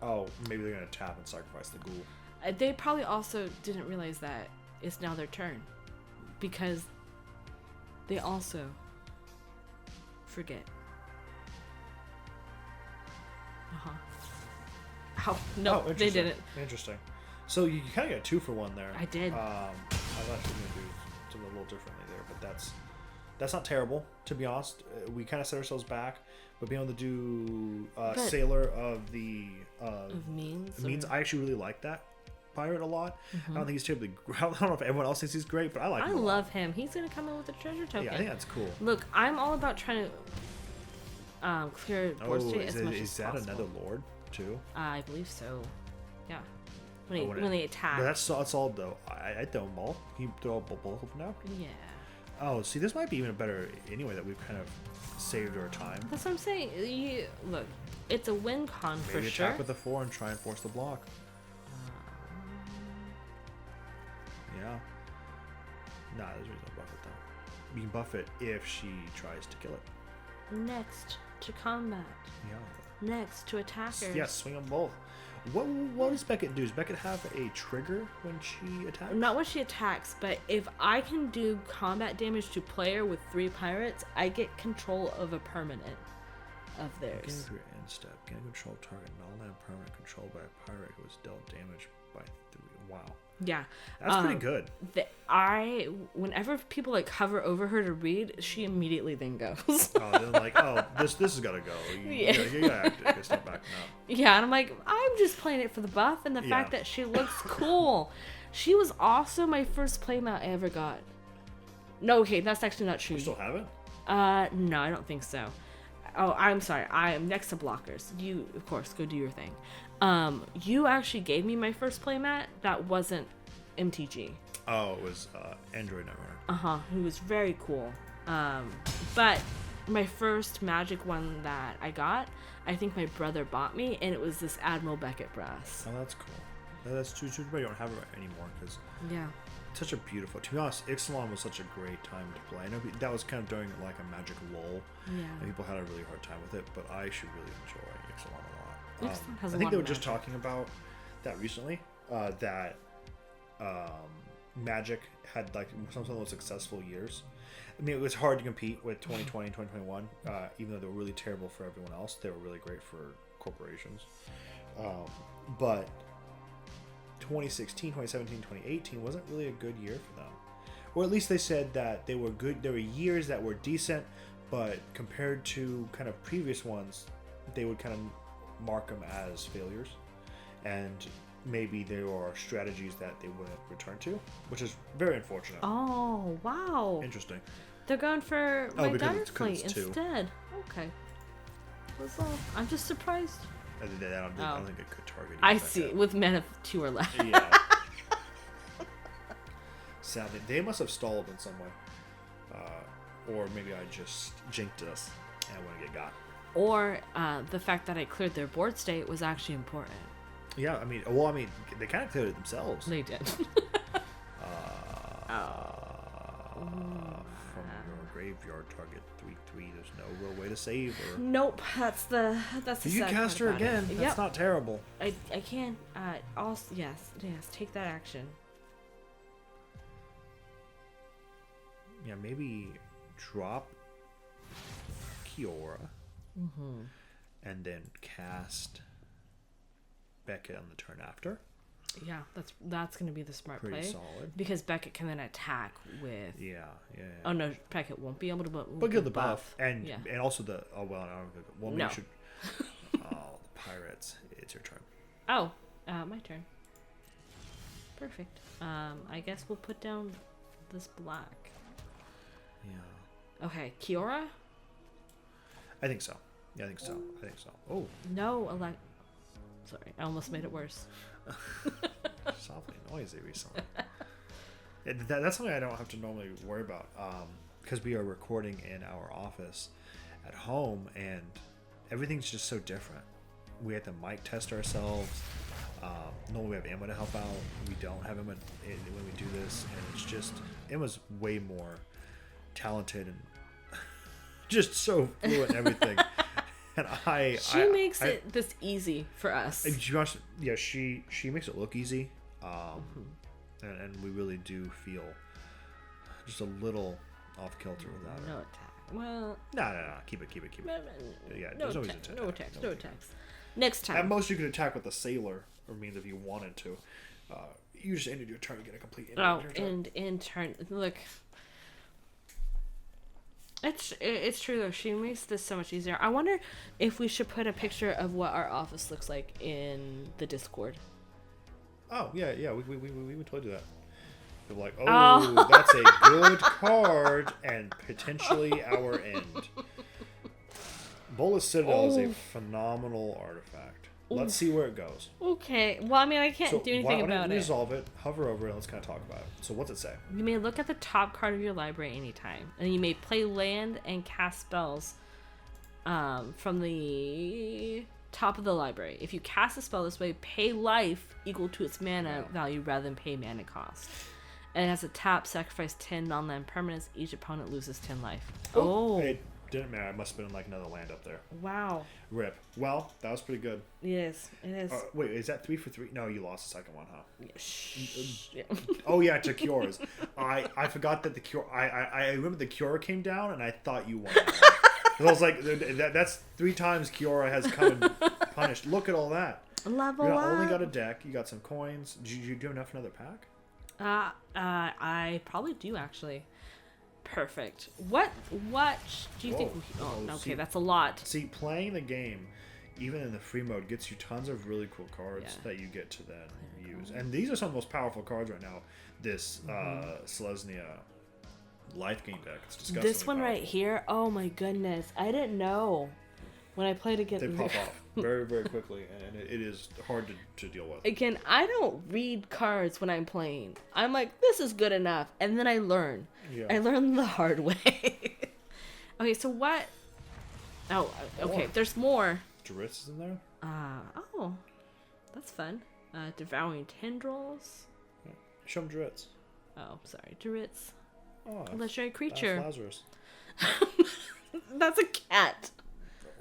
Oh, maybe they're gonna tap and sacrifice the ghoul. They probably also didn't realize that it's now their turn, because they also forget. Oh no, they didn't. Interesting. So you kind of got 2 for 1 there. I did. I was actually gonna do something a little differently there, but that's not terrible, to be honest. We kind of set ourselves back, but being able to do Sailor of the means. I actually really like that pirate a lot. I don't think he's terribly. I don't know if everyone else thinks he's great, but I like him. I love him. He's gonna come in with a treasure token. Yeah, I think that's cool. Look, I'm all about trying to clear board state as much as possible. Is that another lord too? I believe so. Yeah. when they attack. But that's all though. I throw them all. Can you throw both of them now? Yeah. Oh, see, this might be even better anyway that we've kind of saved our time. That's what I'm saying. Look, it's a win con for Maybe sure. attack with a 4 and try and force the block. Yeah. Nah, there's a reason to buff it though. You can buff it if she tries to kill it. Next to combat. Yeah. Next to attackers. Yes, swing them both. What does Beckett do? Does Beckett have a trigger when she attacks? Not when she attacks, but if I can do combat damage to player with 3 pirates, I get control of a permanent of theirs. Beginning of your end step. Gain control of target null and permanent controlled by a pirate who was dealt damage by 3. Wow. Yeah. That's pretty good. Whenever people like hover over her to read, she immediately then goes. Oh, they're like, oh, this has got to go. You gotta act it. You gotta start backing up. Yeah, and I'm like, I'm just playing it for the buff and the fact that she looks cool. She was also my first playmat I ever got. No, okay, that's actually not true. You still have it? No, I don't think so. Oh, I'm sorry. I am next to blockers. You, of course, go do your thing. You actually gave me my first playmat that wasn't MTG. Oh, it was Android Netrunner. Who was very cool. But my first Magic one that I got, I think my brother bought me, and it was this Admiral Beckett Brass. Oh, that's cool. That's too bad you don't have it anymore because Yeah. it's such a beautiful. To be honest, Ixalan was such a great time to play. I know that was kind of during like a Magic lull, Yeah. and people had a really hard time with it. But I should really enjoy Ixalan a lot. Ixalan has I a think lot they were of just magic. talking about that recently. That Magic had like some of the most successful years. I mean, it was hard to compete with 2020 and 2021, even though they were really terrible for everyone else. They were really great for corporations. But 2016, 2017, 2018 wasn't really a good year for them. Or at least they said that they were good. There were years that were decent, but compared to kind of previous ones, they would kind of mark them as failures. And maybe there are strategies that they wouldn't return to, which is very unfortunate. Oh, wow. Interesting. They're going for my because Dire it's Fleet 2. instead. Okay. That's all. I'm just surprised. I don't think it could target. I like see. that. With men of 2 or less. Yeah. Sadly, they must have stalled in some way, or maybe I just jinked us and I wouldn't get got. Or the fact that I cleared their board state was actually important. Yeah, I mean, they kind of cleared it themselves. They did. From your graveyard target 3/3. There's no real way to save her. Nope. That's the You sad cast part her about it. again. Yep. That's not terrible. I can. Also, yes. Take that action. Yeah, maybe drop Kiora, and then cast Beckett on the turn after. Yeah, that's gonna be the smart Pretty play. solid. Because Beckett can then attack with. Yeah. Oh no, Beckett won't be able to. But get the buff and Yeah. and also the I don't know. Well, maybe No. you should. Oh, the pirates! It's your turn. Oh, my turn. Perfect. I guess we'll put down this black. Yeah. Okay, Kiora? I think so. Yeah, I think so. Oh, No, sorry, I almost made it worse. softly noisy recently. Yeah, that's something I don't have to normally worry about because we are recording in our office at home and everything's just so different. We have to mic test ourselves. Normally we have Emma to help out. We don't have Emma when we do this, and it's just Emma's way more talented and just so fluent in everything. And She makes it this easy for us. Yeah, she makes it look easy, and we really do feel just a little off kilter without No her. attack. Well, No. Keep it. Yeah, no there's always attack. attack. No attacks. No attacks. Next time. At most, you could attack with a sailor, or means if you wanted to. You just ended your turn, get a complete. And in turn, look. It's true though. She makes this so much easier. I wonder if we should put a picture of what our office looks like in the Discord. Oh yeah. We would totally do that. They're like, oh, that's a good card, and potentially our end. Bolas Citadel is a phenomenal artifact. Let's see where it goes. Okay. Well, I mean, I can't do anything about it. Resolve it. Hover over it. Let's kind of talk about it. So what's it say? You may look at the top card of your library anytime, and you may play land and cast spells from the top of the library. If you cast a spell this way, pay life equal to its mana value rather than pay mana cost. And it has a tap, sacrifice 10 non-land permanents. Each opponent loses 10 life. Oh. It didn't matter. It must have been like another land up there. Wow. Rip. Well, that was pretty good. Yes, it is. Wait, is that 3 for 3? No, you lost the second one, huh? Shh. Oh yeah, to cures. I forgot that the cure. I remember the cure came down, and I thought you won. Because I was like, that's 3 times Kiora has come and punished. Look at all that. Level you up. only got a deck. You got some coins. Did you do enough for another pack? I probably do actually. Perfect. What do you think? Oh, okay, see, that's a lot. See, playing the game, even in the free mode, gets you tons of really cool cards that you get to then use. And these are some of the most powerful cards right now. This Selesnya life gain deck. It's disgusting. This one right here. Oh my goodness, I didn't know when I played against. They pop off very, very quickly, and it is hard to deal with. Again, I don't read cards when I'm playing. I'm like, this is good enough, and then I learn. Yeah. I learn the hard way. Okay, so what? Oh, okay. There's more. Dritz is in there. Oh, that's fun. Devouring tendrils. Yeah. Show him Dritz. Oh, sorry, Dritz. Oh, legendary creature. That's Lazarus. That's a cat.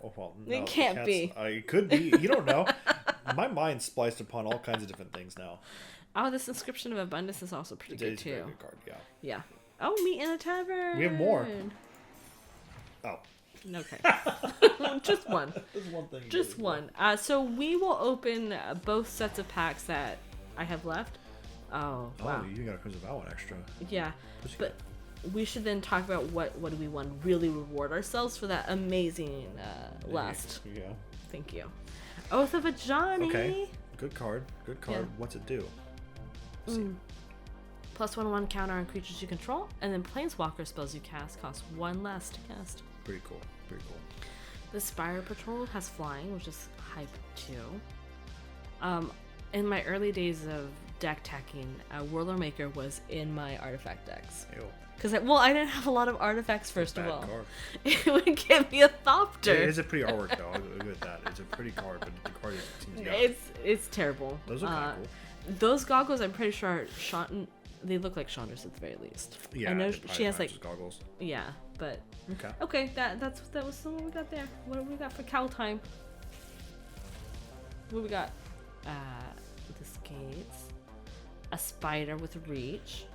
Oh, well, no, it can't be. It could be. You don't know. My mind's spliced upon all kinds of different things now. Oh, this Inscription of Abundance is also pretty good too. It's a very good card, yeah. Yeah. Oh, Meet in a Tavern. We have more. Oh. Okay. Just one. There's one thing. Just one. So we will open both sets of packs that I have left. Oh, wow. Oh, you got a Crimson Vow one extra. Yeah. But we should then talk about what do we want to really reward ourselves for that amazing last. Yeah. Thank you. Oath of Ajani. Okay. Good card. Good card. Yeah. What's it do? +1/1 counter on creatures you control, and then Planeswalker spells you cast cost 1 less to cast. Pretty cool. Pretty cool. The Spire Patrol has flying, which is hype too. In my early days of deck tacking, Whirler Maker was in my artifact decks. Ew. Because I didn't have a lot of artifacts first of all. Card. It would give me a Thopter. It is a pretty artwork though. I'll agree with that. It's a pretty card, but the card seems It's terrible. Those are kind of cool. Those goggles, I'm pretty sure are they look like Chandra's at the very least. Yeah, I know she has like goggles. Yeah, but okay. That was what we got there. What do we got for cow time? What we got? The skates, a spider with reach,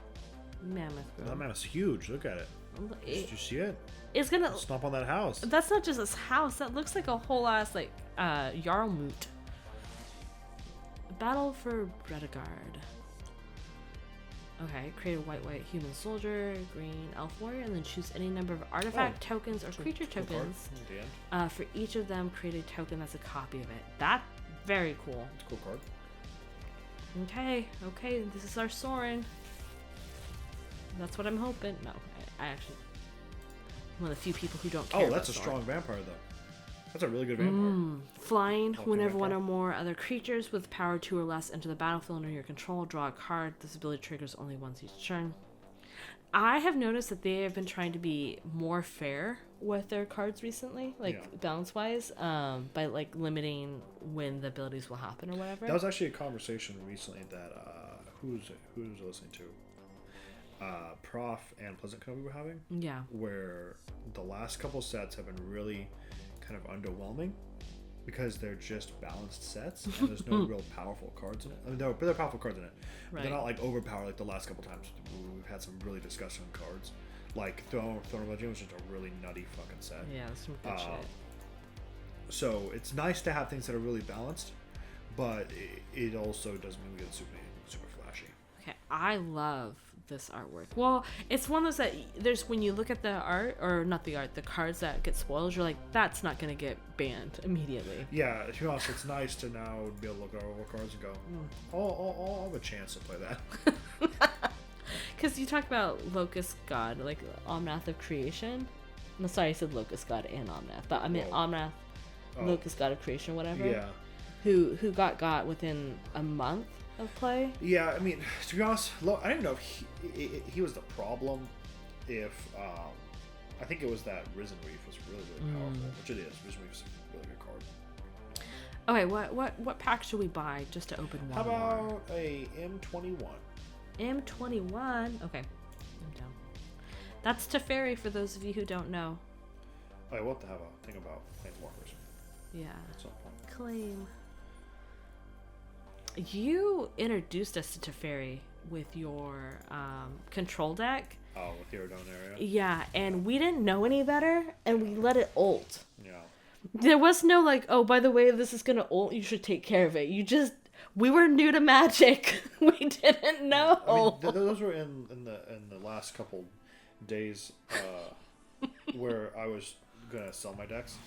mammoth girl. That mammoth's huge. Look at it. Did you see it? It's gonna stomp on that house. That's not just a house. That looks like a whole ass like Jarlmoot. Battle for Bredegard. Okay, create a white human soldier, green elf warrior, and then choose any number of artifact tokens or creature tokens. For each of them, create a token that's a copy of it. That's very cool. It's a cool card. Okay, this is our Sorin. That's what I'm hoping. No, I actually... I'm one of the few people who don't care about that's a strong vampire, though. That's a really good vampire. Flying. Whenever one or more other creatures with power 2 or less enter the battlefield under your control, draw a card. This ability triggers only once each turn. I have noticed that they have been trying to be more fair with their cards recently, balance-wise, by like limiting when the abilities will happen or whatever. That was actually a conversation recently that who's listening to? Prof and Pleasant Cove we were having. Yeah. Where the last couple sets have been really kind of underwhelming because they're just balanced sets and there's no real powerful cards in it. I mean, they're powerful cards in it, but they're not like overpowered like the last couple times. We've had some really disgusting cards, like Throne of Legend was just a really nutty fucking set. Yeah, that's some good shit. So it's nice to have things that are really balanced, but it also doesn't mean we get super flashy. Okay, I love this artwork. Well, it's one of those that there's when you look at the art, or not the art, the cards that get spoiled, you're like, that's not going to get banned immediately. Yeah, to be honest, it's nice to now be able to look at all the cards and go, I'll have a chance to play that. Because you talk about Locust God, like Omnath of Creation. No, sorry, I said Locust God and Omnath, but I meant Omnath, Locust God of Creation, whatever. Yeah. who got within a month of play. Yeah, I mean, to be honest, I didn't know if he was the problem. If I think it was that Risen Reef was really powerful, which it is. Risen Reef is a really good card. Okay, what pack should we buy just to open one? How about more? a M21? M21. Okay, I'm down. That's Teferi for those of you who don't know. Oh, we'll have to have a thing about Planeswalkers. Yeah. At some point. Claim. You introduced us to Teferi with your control deck. Oh, with your Donaria? Yeah, and we didn't know any better, and we let it ult. Yeah. There was no like, oh, by the way, this is gonna ult, you should take care of it. We were new to Magic. We didn't know. I mean, those were in the last couple days where I was gonna sell my decks.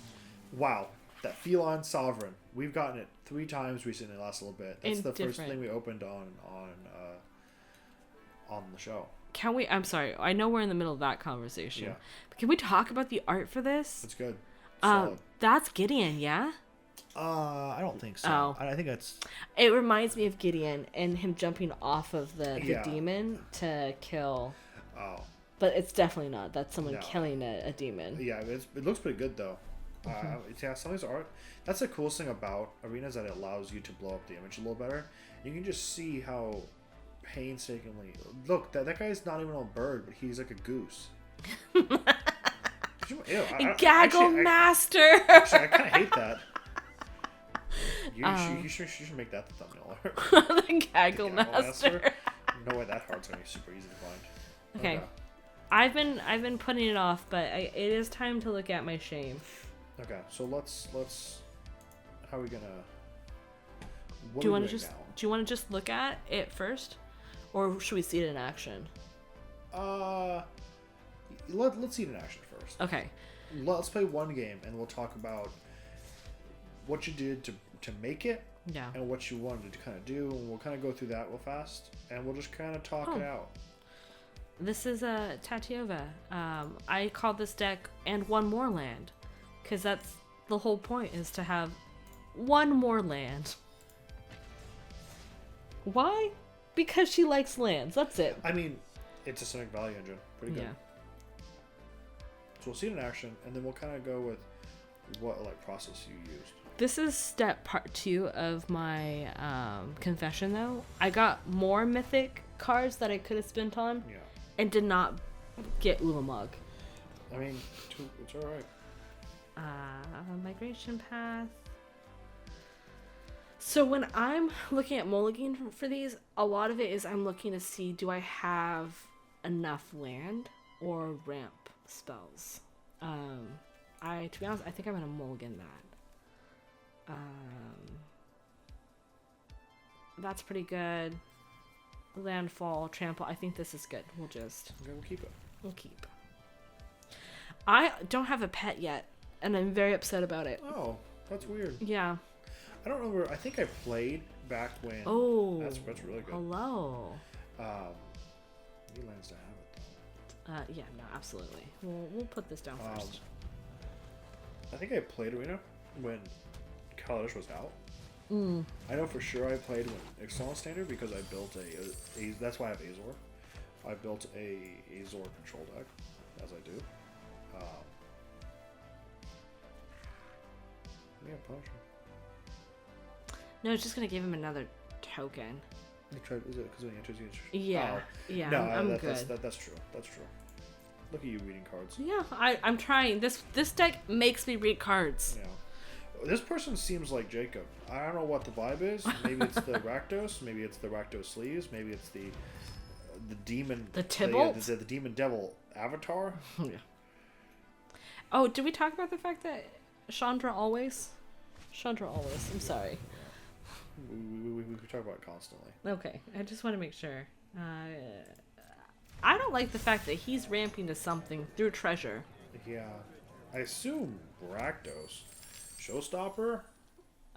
Wow, that Feline Sovereign. We've gotten it 3 times recently in the last little bit. That's the first thing we opened on the show. Can we? I'm sorry. I know we're in the middle of that conversation. Yeah. But can we talk about the art for this? It's good. Solid. That's Gideon, yeah? I don't think so. Oh. I think that's... It reminds me of Gideon and him jumping off of the demon to kill. Oh. But it's definitely not. That's someone killing a demon. Yeah, it looks pretty good, though. Yeah, some of these art... That's the coolest thing about Arena is that it allows you to blow up the image a little better. You can just see how painstakingly... Look, that guy's not even a bird, but he's like a goose. Gaggle Master! Actually, I kind of hate that. You should make that the thumbnail. The Gaggle Master. No way that card's gonna be super easy to find. Okay. I've been putting it off, but it is time to look at my shame. Okay, so let's. How are we gonna? Do you want to just look at it first, or should we see it in action? Let's see it in action first. Okay. Let's play one game, and we'll talk about what you did to make it. Yeah. And what you wanted to kind of do, and we'll kind of go through that real fast, and we'll just kind of talk it out. This is a Tatiova. I called this deck and one more land, because that's the whole point, is to have one more land. Why? Because she likes lands. That's it. I mean, it's a Sonic Value engine. Pretty good. Yeah. So we'll see it in action, and then we'll kind of go with what process you used. This is step part 2 of my confession, though. I got more mythic cards that I could have spent on, and did not get Ulamog. I mean, it's all right. Migration Path. So when I'm looking at mulligan for these, a lot of it is I'm looking to see, do I have enough land or ramp spells? To be honest, I think I'm gonna mulligan that. That's pretty good. Landfall, trample. I think this is good. We'll keep it. We'll keep. I don't have a pet yet, and I'm very upset about it. Oh, that's weird. Yeah. I don't remember. I think I played back when. Oh. That's really good. Hello. Need lands to have it though. Yeah. No. Absolutely. We'll put this down first. I think I played Arena when Kaladesh was out. I know for sure I played when Ixalan Standard because I built a that's why I have Azor. I built a Azor control deck, as I do. Punch. No, it's just gonna give him another token. Is it because when he enters you? Yeah. Yeah. No, I'm good. That's true. That's true. Look at you reading cards. Yeah, I'm trying. This deck makes me read cards. Yeah. This person seems like Jacob. I don't know what the vibe is. Maybe it's the Rakdos. Maybe it's the Rakdos sleeves. Maybe it's the demon. The Tybalt? The demon devil avatar. Yeah. Oh, did we talk about the fact that Chandra always? I'm sorry. We talk about it constantly. Okay, I just want to make sure. I don't like the fact that he's ramping to something through treasure. Yeah. I assume Rakdos. Showstopper?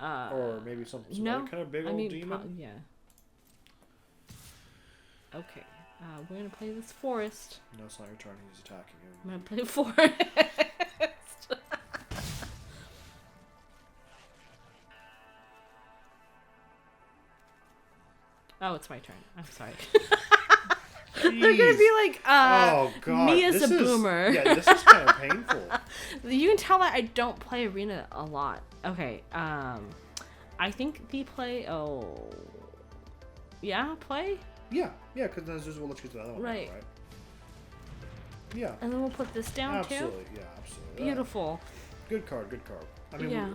Or maybe some other kind of big old demon? Yeah. Okay. We're going to play this forest. No, it's not your turn. He's attacking you. I'm going to play forest. Oh, it's my turn. I'm sorry. They're They're gonna be like, oh god, me as a boomer. Yeah, this is kind of painful. You can tell that I don't play Arena a lot. Okay, I think the play. Oh, yeah, play. Yeah, because then just we'll let you do the other one. Right. Right. Yeah. And then we'll put this down Absolutely. too. Yeah, absolutely. Beautiful. Good card. I mean, Yeah.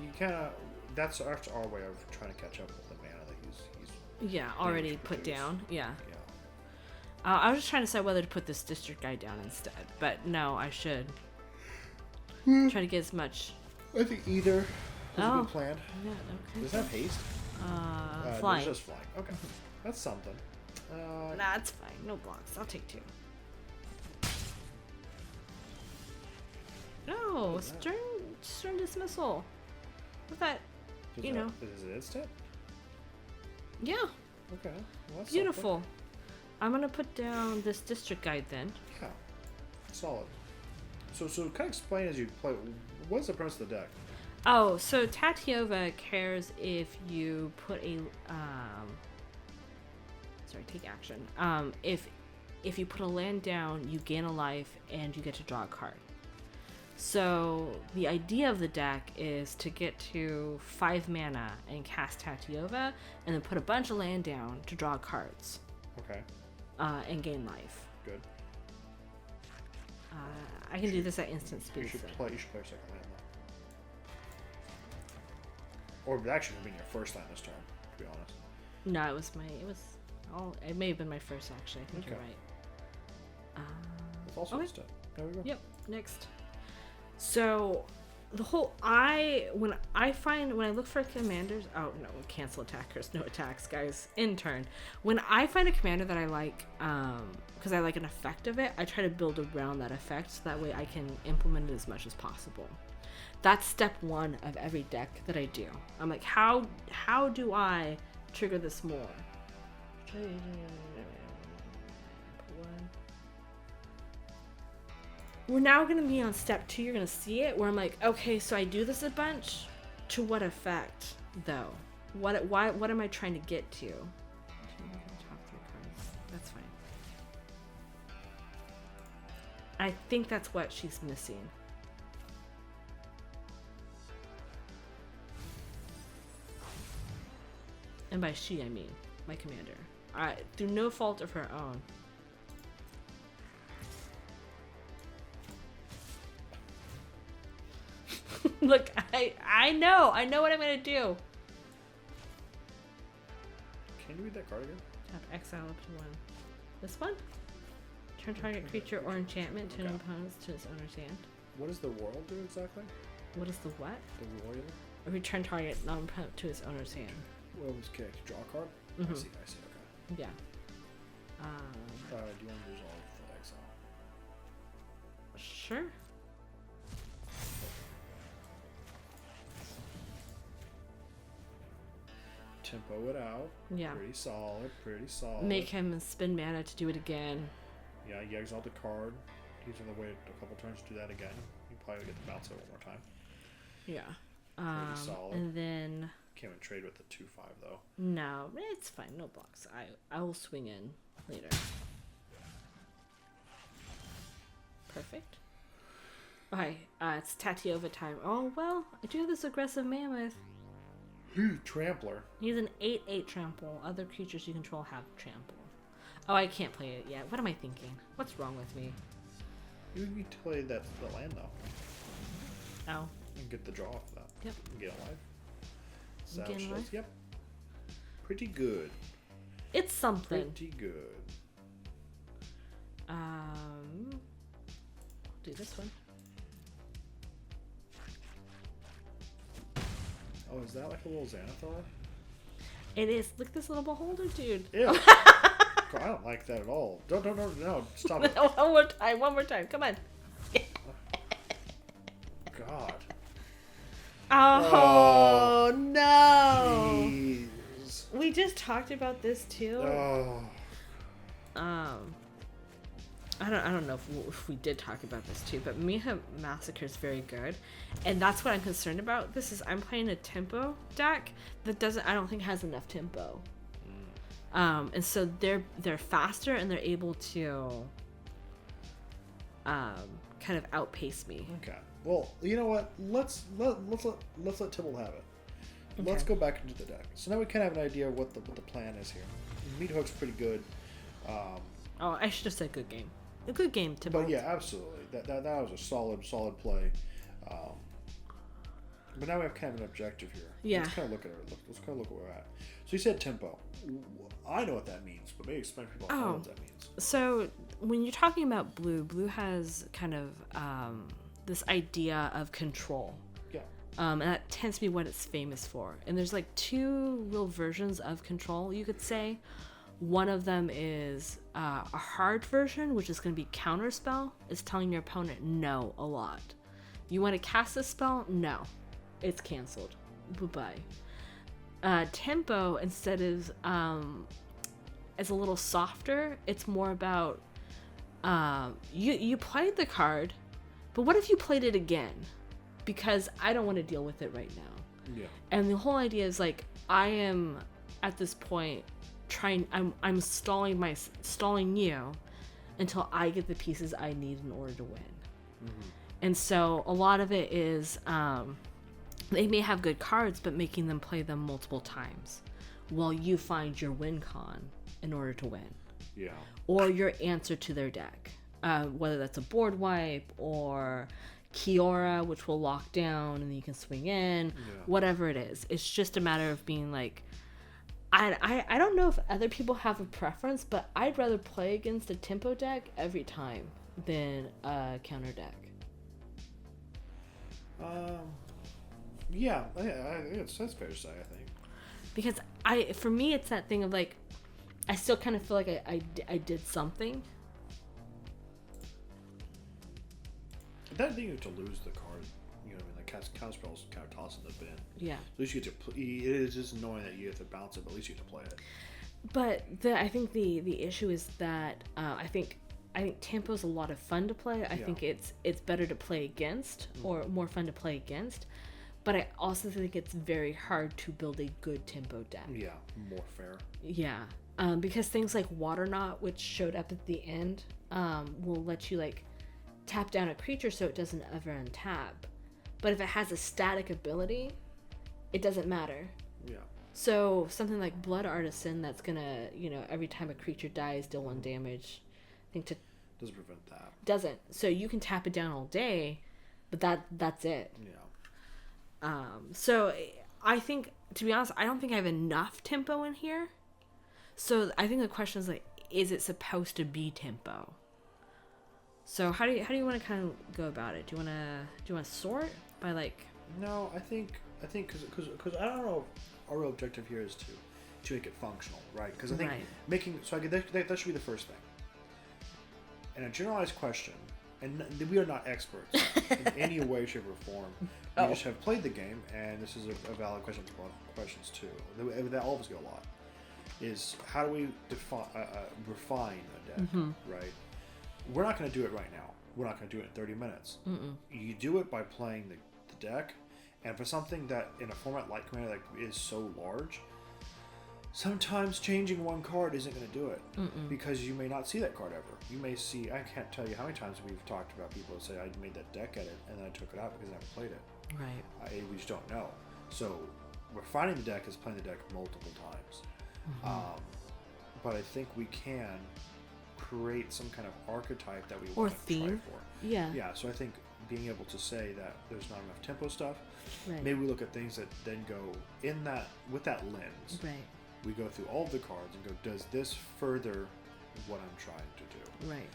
you kind of. That's our way of trying to catch up with the mana that he's Yeah, already put produce. down. Yeah. Yeah. I was just trying to decide whether to put this district guy down instead, but no, I should try to get as much. I think either is a good plan. Yeah. Okay. Does that have haste? Flying. It's just flying. Okay, that's something. Nah, it's fine. No blocks. I'll take 2. No, stern dismissal. What's that? Is it instant? Yeah. Okay. Well, that's Beautiful. I'm gonna put down this district guide then. something. Yeah. Solid. So kind of explain as you play. What is the premise of the deck? Oh, so Tatiova cares if you put a take action. If you put a land down, you gain a life and you get to draw a card. So the idea of the deck is to get to 5 mana and cast Tatiova, and then put a bunch of land down to draw cards. Okay. And gain life. Good. I can do this at instant speed. You should so. play a second land though. Or it actually would be your first land this turn, to be honest. No, it may have been my first actually. I think Okay. you're right. It's also okay. instant. There we go. Yep. Next. So when I look for commanders, oh no, cancel attackers, no attacks, guys. In turn. When I find a commander that I like, because I like an effect of it, I try to build around that effect so that way I can implement it as much as possible. That's step 1 of every deck that I do. I'm like, how do I trigger this more? We're now going to be on step 2. You're going to see it where I'm like, okay, so I do this a bunch. To what effect, though? What am I trying to get to? That's fine. I think that's what she's missing. And by she, I mean my commander. Through no fault of her own. Look, I know what I'm gonna do. Can you read that card again? Tap exile up to 1. This one? Turn target creature or enchantment to an opponent's to its owner's hand. What does the royal do exactly? What is the what? The royal? Return target non-opponent to its owner's hand. Royal's kick. Draw a card? Mm-hmm. I see, okay. Yeah. Do you want to resolve the exile? Sure. Tempo it out. Yeah. Pretty solid. Make him spend mana to do it again. Yeah, you exile the card. He's going to wait a couple turns to do that again. You probably get to bounce it one more time. Yeah. Pretty solid. And then... Can't even trade with the 2/5 though. No, it's fine. No blocks. I will swing in later. Perfect. Okay, it's Tatiova time. Oh, well, I do have this aggressive mammoth. Trampler. He's an 8/8 trample. Other creatures you control have trample. Oh, I can't play it yet. What am I thinking? What's wrong with me? You need to play the land though. Oh. And get the draw off of that. Yep. And get a life. Gain life? Yep. Pretty good. It's something. Pretty good. Do this one. Oh, is that like a little Xanathar? It is. Look at this little beholder, dude. Ew. God, I don't like that at all. No, stop it. One more time. Come on. God. Oh, no. Jeez. We just talked about this too. Oh. I don't know if we did talk about this too, but Miha Massacre is very good, and that's what I'm concerned about. I'm playing a tempo deck that I don't think has enough tempo. And so they're faster and they're able to kind of outpace me. Okay. Well, you know what? Let's let Tibble have it. Okay. Let's go back into the deck. So now we kind of have an idea of what the plan is here. Meat Hook's pretty good. Oh, I should have said good game. A good game, Tibble. But yeah, absolutely. That was a solid play. But now we have kind of an objective here. Yeah. Let's kind of look at it. Let's kind of look where we're at. So you said tempo. I know what that means, but maybe explain to people what that means. So when you're talking about blue has kind of this idea of control. Yeah. And that tends to be what it's famous for. And there's like two real versions of control, you could say. One of them is a hard version, which is going to be counterspell. It's telling your opponent no a lot. You want to cast this spell? No. It's canceled. Bye-bye. Tempo, instead, is a little softer. It's more about you played the card, but what if you played it again? Because I don't want to deal with it right now. Yeah. And the whole idea is like, I am at this point I'm stalling you until I get the pieces I need in order to win. Mm-hmm. And so a lot of it is they may have good cards, but making them play them multiple times while you find your win con in order to win. Yeah. Or your answer to their deck, whether that's a board wipe or Kiora, which will lock down and then you can swing in, whatever it is. It's just a matter of being like, I don't know if other people have a preference, but I'd rather play against a tempo deck every time than a counter deck. Yeah, that's fair to say, I think. Because for me, it's that thing of like, I still kind of feel like I did something. That being to lose the card, you know what I mean? Like counterspells kind of toss in the bin. Yeah. At least you get to. It is just annoying that you have to bounce it, but at least you get to play it. But I think the issue is that I think tempo's a lot of fun to play. I think it's better to play against, or more fun to play against. But I also think it's very hard to build a good tempo deck. Yeah, more fair. Yeah, because things like Water Knot, which showed up at the end, will let you like tap down a creature so it doesn't ever untap. But if it has a static ability, it doesn't matter. Yeah. So something like Blood Artisan, that's gonna, every time a creature dies, deal 1 damage. I think doesn't prevent that. Doesn't. So you can tap it down all day, but that's it. Yeah. So I think, to be honest, I don't think I have enough tempo in here. So I think the question is like, is it supposed to be tempo? So how do you want to kind of go about it? Do you want to sort by like? No, I think because I don't know if our real objective here is to make it functional, right? Because I think that should be the first thing. And a generalized question, and we are not experts in any way, shape, or form. We just have played the game, and this is a valid question for a lot of questions too. That all of us get a lot. Is how do we refine a deck, right? We're not going to do it right now. We're not going to do it in 30 minutes. You do it by playing the deck, and for something that in a format like Commander that is so large, sometimes changing one card isn't going to do it because you may not see that card ever. You may see, I can't tell you how many times we've talked about people that say I made that deck edit and then I took it out because I never played it. Right. We just don't know. So refining the deck is playing the deck multiple times. But I think we can create some kind of archetype that we want to try for. Yeah, so I think being able to say that there's not enough tempo stuff, maybe we look at things that then go in that, with that lens. Right. We go through all of the cards and go, does this further what I'm trying to do? Right.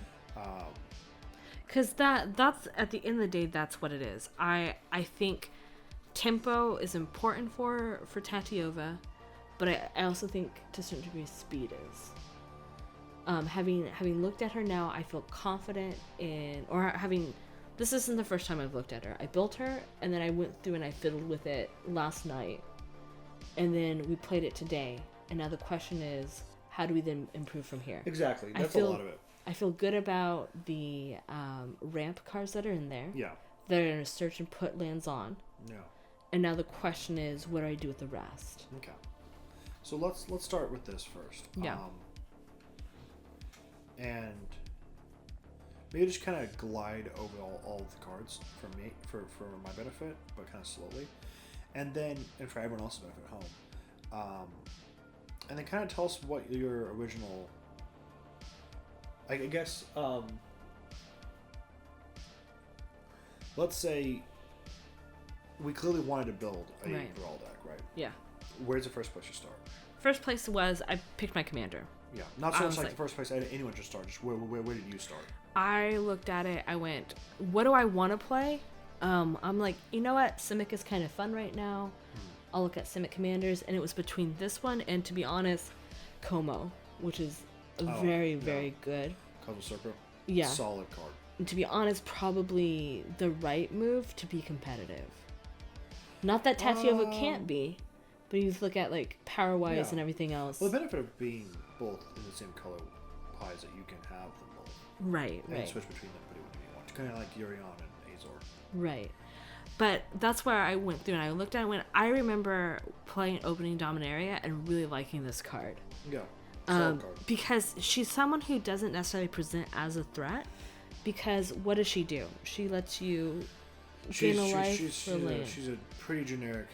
Because that's at the end of the day, that's what it is. I think tempo is important for Tatiova, but I also think to a certain degree speed is. Having looked at her now, I feel confident in, this isn't the first time I've looked at her. I built her, and then I went through and I fiddled with it last night, and then we played it today. And now the question is, how do we then improve from here? Exactly. That's a lot of it. I feel good about the ramp cards that are in there. Yeah. They're going to search and put lands on. Yeah. And now the question is, what do I do with the rest? Okay. So let's start with this first. Yeah. And maybe just kind of glide over all of the cards for me, for my benefit, but kind of slowly, and for everyone else's benefit at home. And then kind of tell us what your original, I guess, let's say we clearly wanted to build a Brawl deck, right? Yeah. Where's the first place you start? First place was I picked my commander. Yeah, not so much like the first place anyone should start. Just where did you start? I looked at it. I went, what do I want to play? I'm like, you know what? Simic is kind of fun right now. I'll look at Simic commanders, and it was between this one and, to be honest, Como, which is very good. Cosmo Circle? Yeah. Solid card. And to be honest, probably the right move to be competitive. Not that Tatiova can't be, but you look at like power-wise and everything else. Well, the benefit of being both in the same color pie is that you can have them both. Right. And switch between them pretty when you want. Kind of like Yurion and Azor. Right. But that's where I went through and I looked at it and went, I remember playing Opening Dominaria and really liking this card. Yeah. Solid card. Because she's someone who doesn't necessarily present as a threat. Because what does she do? She lets you gain a life for land. She's a pretty generic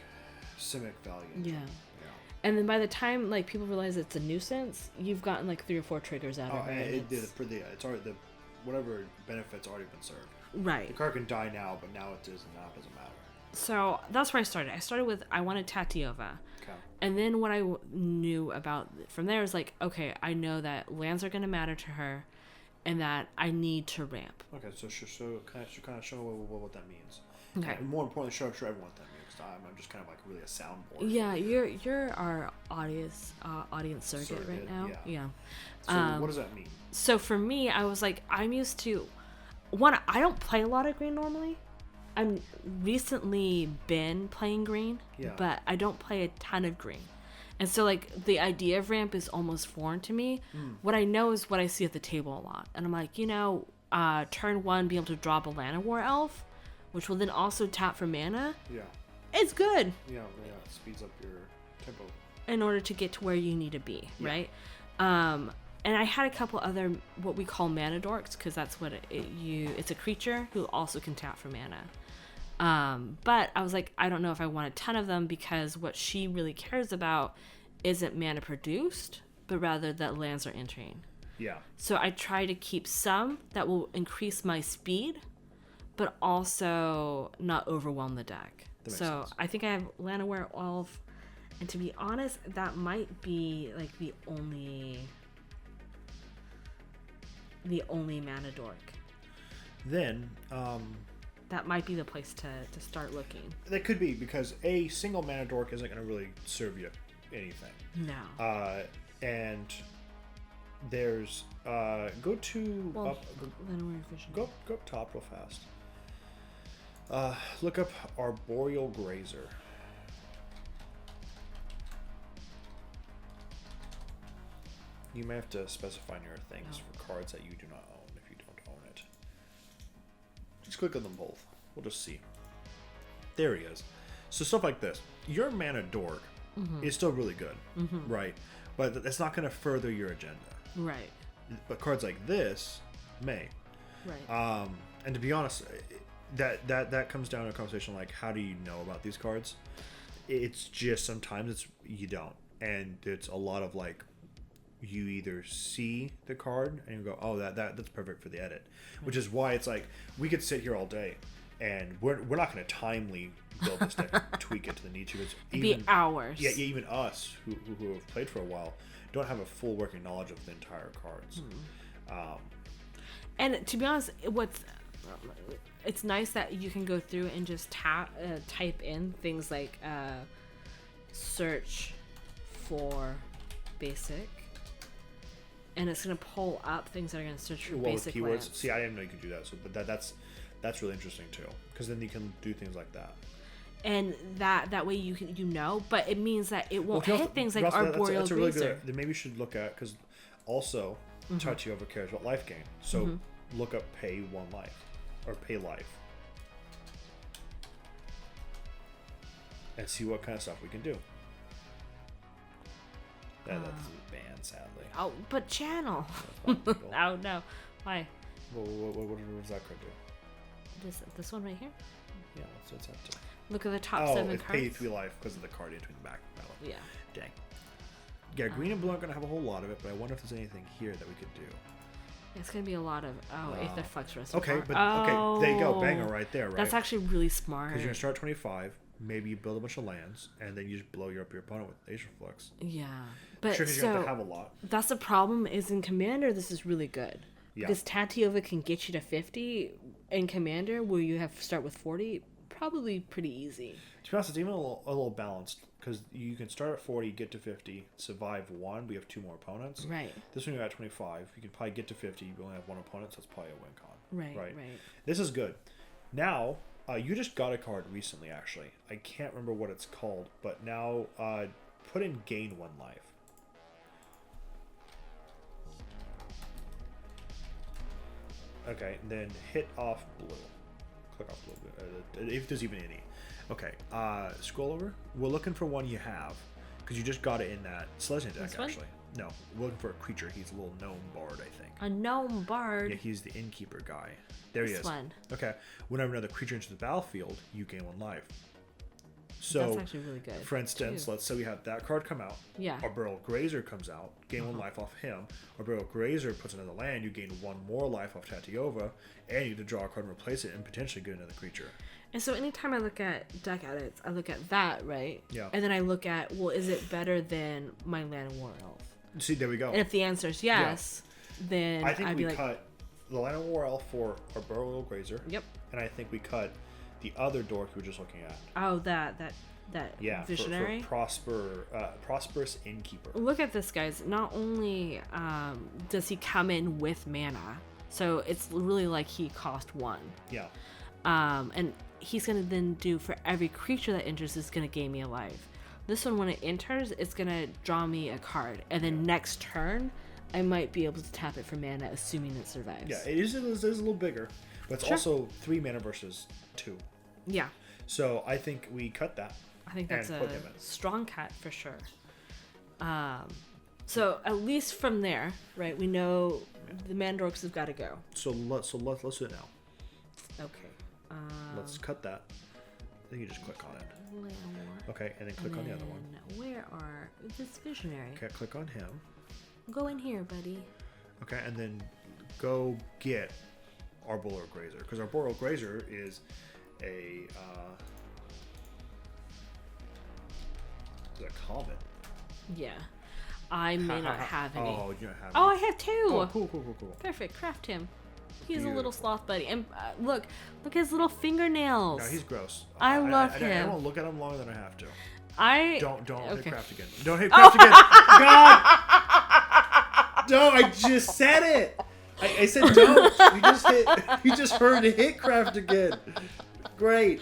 Simic value. Yeah. And then by the time like people realize it's a nuisance, you've gotten like 3 or 4 triggers out of her. It's already whatever benefit's already been served. Right. The card can die now, but now it doesn't matter. So that's where I started. I started with I wanted Tatiova. Okay. And then what I knew about from there is like, okay, I know that lands are going to matter to her, and that I need to ramp. Okay, so kind of show what that means. Okay. And more importantly, show everyone what that means. I'm just kind of like really a soundboard. Yeah, you're our audience surrogate right now. Yeah. So what does that mean? So for me, I was like, I'm used to one. I don't play a lot of green normally. I'm recently been playing green, but I don't play a ton of green. And so, like, the idea of ramp is almost foreign to me. What I know is what I see at the table a lot. And I'm like, turn 1, be able to drop a Llanowar Elf, which will then also tap for mana. Yeah. It's good. Yeah, it speeds up your tempo. In order to get to where you need to be, right? And I had a couple other, what we call mana dorks, because that's what it's a creature who also can tap for mana. But I was like, I don't know if I want a ton of them, because what she really cares about isn't mana produced, but rather that lands are entering. Yeah. So I try to keep some that will increase my speed, but also not overwhelm the deck. So sense. I think I have Llanowar Elf, and to be honest, that might be like the only mana dork. Then that might be the place to start looking. That could be, because a single mana dork isn't going to really serve you anything. No. And there's go up top real fast. Look up Arboreal Grazer. You may have to specify in your things for cards that you do not own if you don't own it. Just click on them both. We'll just see. There he is. So stuff like this. Your mana dork is still really good, right? But that's not going to further your agenda. Right. But cards like this may. Right. And to be honest, that comes down to a conversation like, how do you know about these cards? It's just sometimes you don't, and it's a lot of like, you either see the card and you go, oh, that's perfect for the edit, which is why it's like we could sit here all day, and we're not going to timely build this deck and tweak it to the need to. It'd be hours. Yeah, even us who have played for a while don't have a full working knowledge of the entire cards. And to be honest, it's nice that you can go through and just type in things like search for basic, and it's going to pull up things that are going to search for basic keywords. lands. See, I didn't know you could do that. So, but that's really interesting too, because then you can do things like that. And that way you can but it means that it won't hit things like Arboreal that's a really good. Then maybe you should look at, because also Tatiova cares about life gain. So look up pay 1 life or pay life, and see what kind of stuff we can do. Yeah, that's banned, sadly. Oh, but channel. That's possible. Oh no. Why? What does that card do? This one right here? Yeah, what's that do? Look at the top Oh, 7 it's cards. pay 3 life because of the card entering the back battle. Yeah. Dang. Yeah, green and blue aren't going to have a whole lot of it, but I wonder if there's anything here that we could do. It's gonna be a lot of Aether Flux Reservoir. Okay, but okay, there you go, banger right there, right? That's actually really smart. Because you're gonna start at 25, maybe you build a bunch of lands, and then you just blow up your opponent with Aether Flux. Yeah, but Sure, because you have to have a lot. That's the problem. Is in Commander, this is really good. Yeah. Because Tatiova can get you to 50 in Commander, where you have to start with 40. Probably pretty easy. To be honest, it's even a little balanced because you can start at 40, get to 50, survive 1. We have 2 more opponents. Right. This one you're at 25. You can probably get to 50. You only have 1 opponent, so it's probably a win con. Right. This is good. Now, you just got a card recently, actually. I can't remember what it's called, but now put in gain 1 life. Okay, and then hit off blue. Click off blue, if there's even any. Okay, scroll over. We're looking for one you have, because you just got it in that Sledgehammer deck, This one? actually. No, we're looking for a creature. He's a little gnome bard, I think. A gnome bard. Yeah, he's the innkeeper guy. There he This is. one. Okay, whenever another creature enters the battlefield, you gain 1 life. So, That's actually really good. for instance, too. let's say we have that card come out. Yeah. Arboreal Grazer comes out, gain 1 life off him. Arboreal Grazer puts another land, you gain 1 more life off Tatiova, and you get to draw a card and replace it and potentially get another creature. And so anytime I look at deck edits, I look at that, right? Yeah. And then I look at, well, is it better than my Land of War Elf? See, there we go. And if the answer is yes, then I think I'd we be like, cut the Land of War Elf for Arboreal Grazer. Yep. And I think we cut the other dork we were just looking at. Oh, that visionary. For prosperous innkeeper. Look at this, guys. Not only does he come in with mana, so it's really like he cost 1. Yeah. And he's gonna then do for every creature that enters is gonna gain me a life. This one, when it enters, it's gonna draw me a card, and then next turn, I might be able to tap it for mana, assuming it survives. Yeah, it is a little bigger, but it's also 3 mana versus 2. Yeah. So I think we cut that. I think that's and a put him in. strong cut for sure. So at least from there, right? We know the Mandorks have got to go. So let's do it now. Okay. Let's cut that. Then you just click on it. Okay, and then click on the other one. Where are this visionary? Okay, click on him. Go in here, buddy. Okay, and then go get Arboreal Grazer, because Arboreal Grazer is a common. Yeah. I may not have any. Oh, you don't have Oh, I any. have 2. Oh, cool. Perfect. Craft him. He's a Beautiful. little sloth buddy. And look at his little fingernails. No, he's gross. I love I him. don't look at him longer than I have to. Don't hit okay. craft again. Don't hit craft again. God! No, I just said it. I said don't. You just heard hit craft again. Great.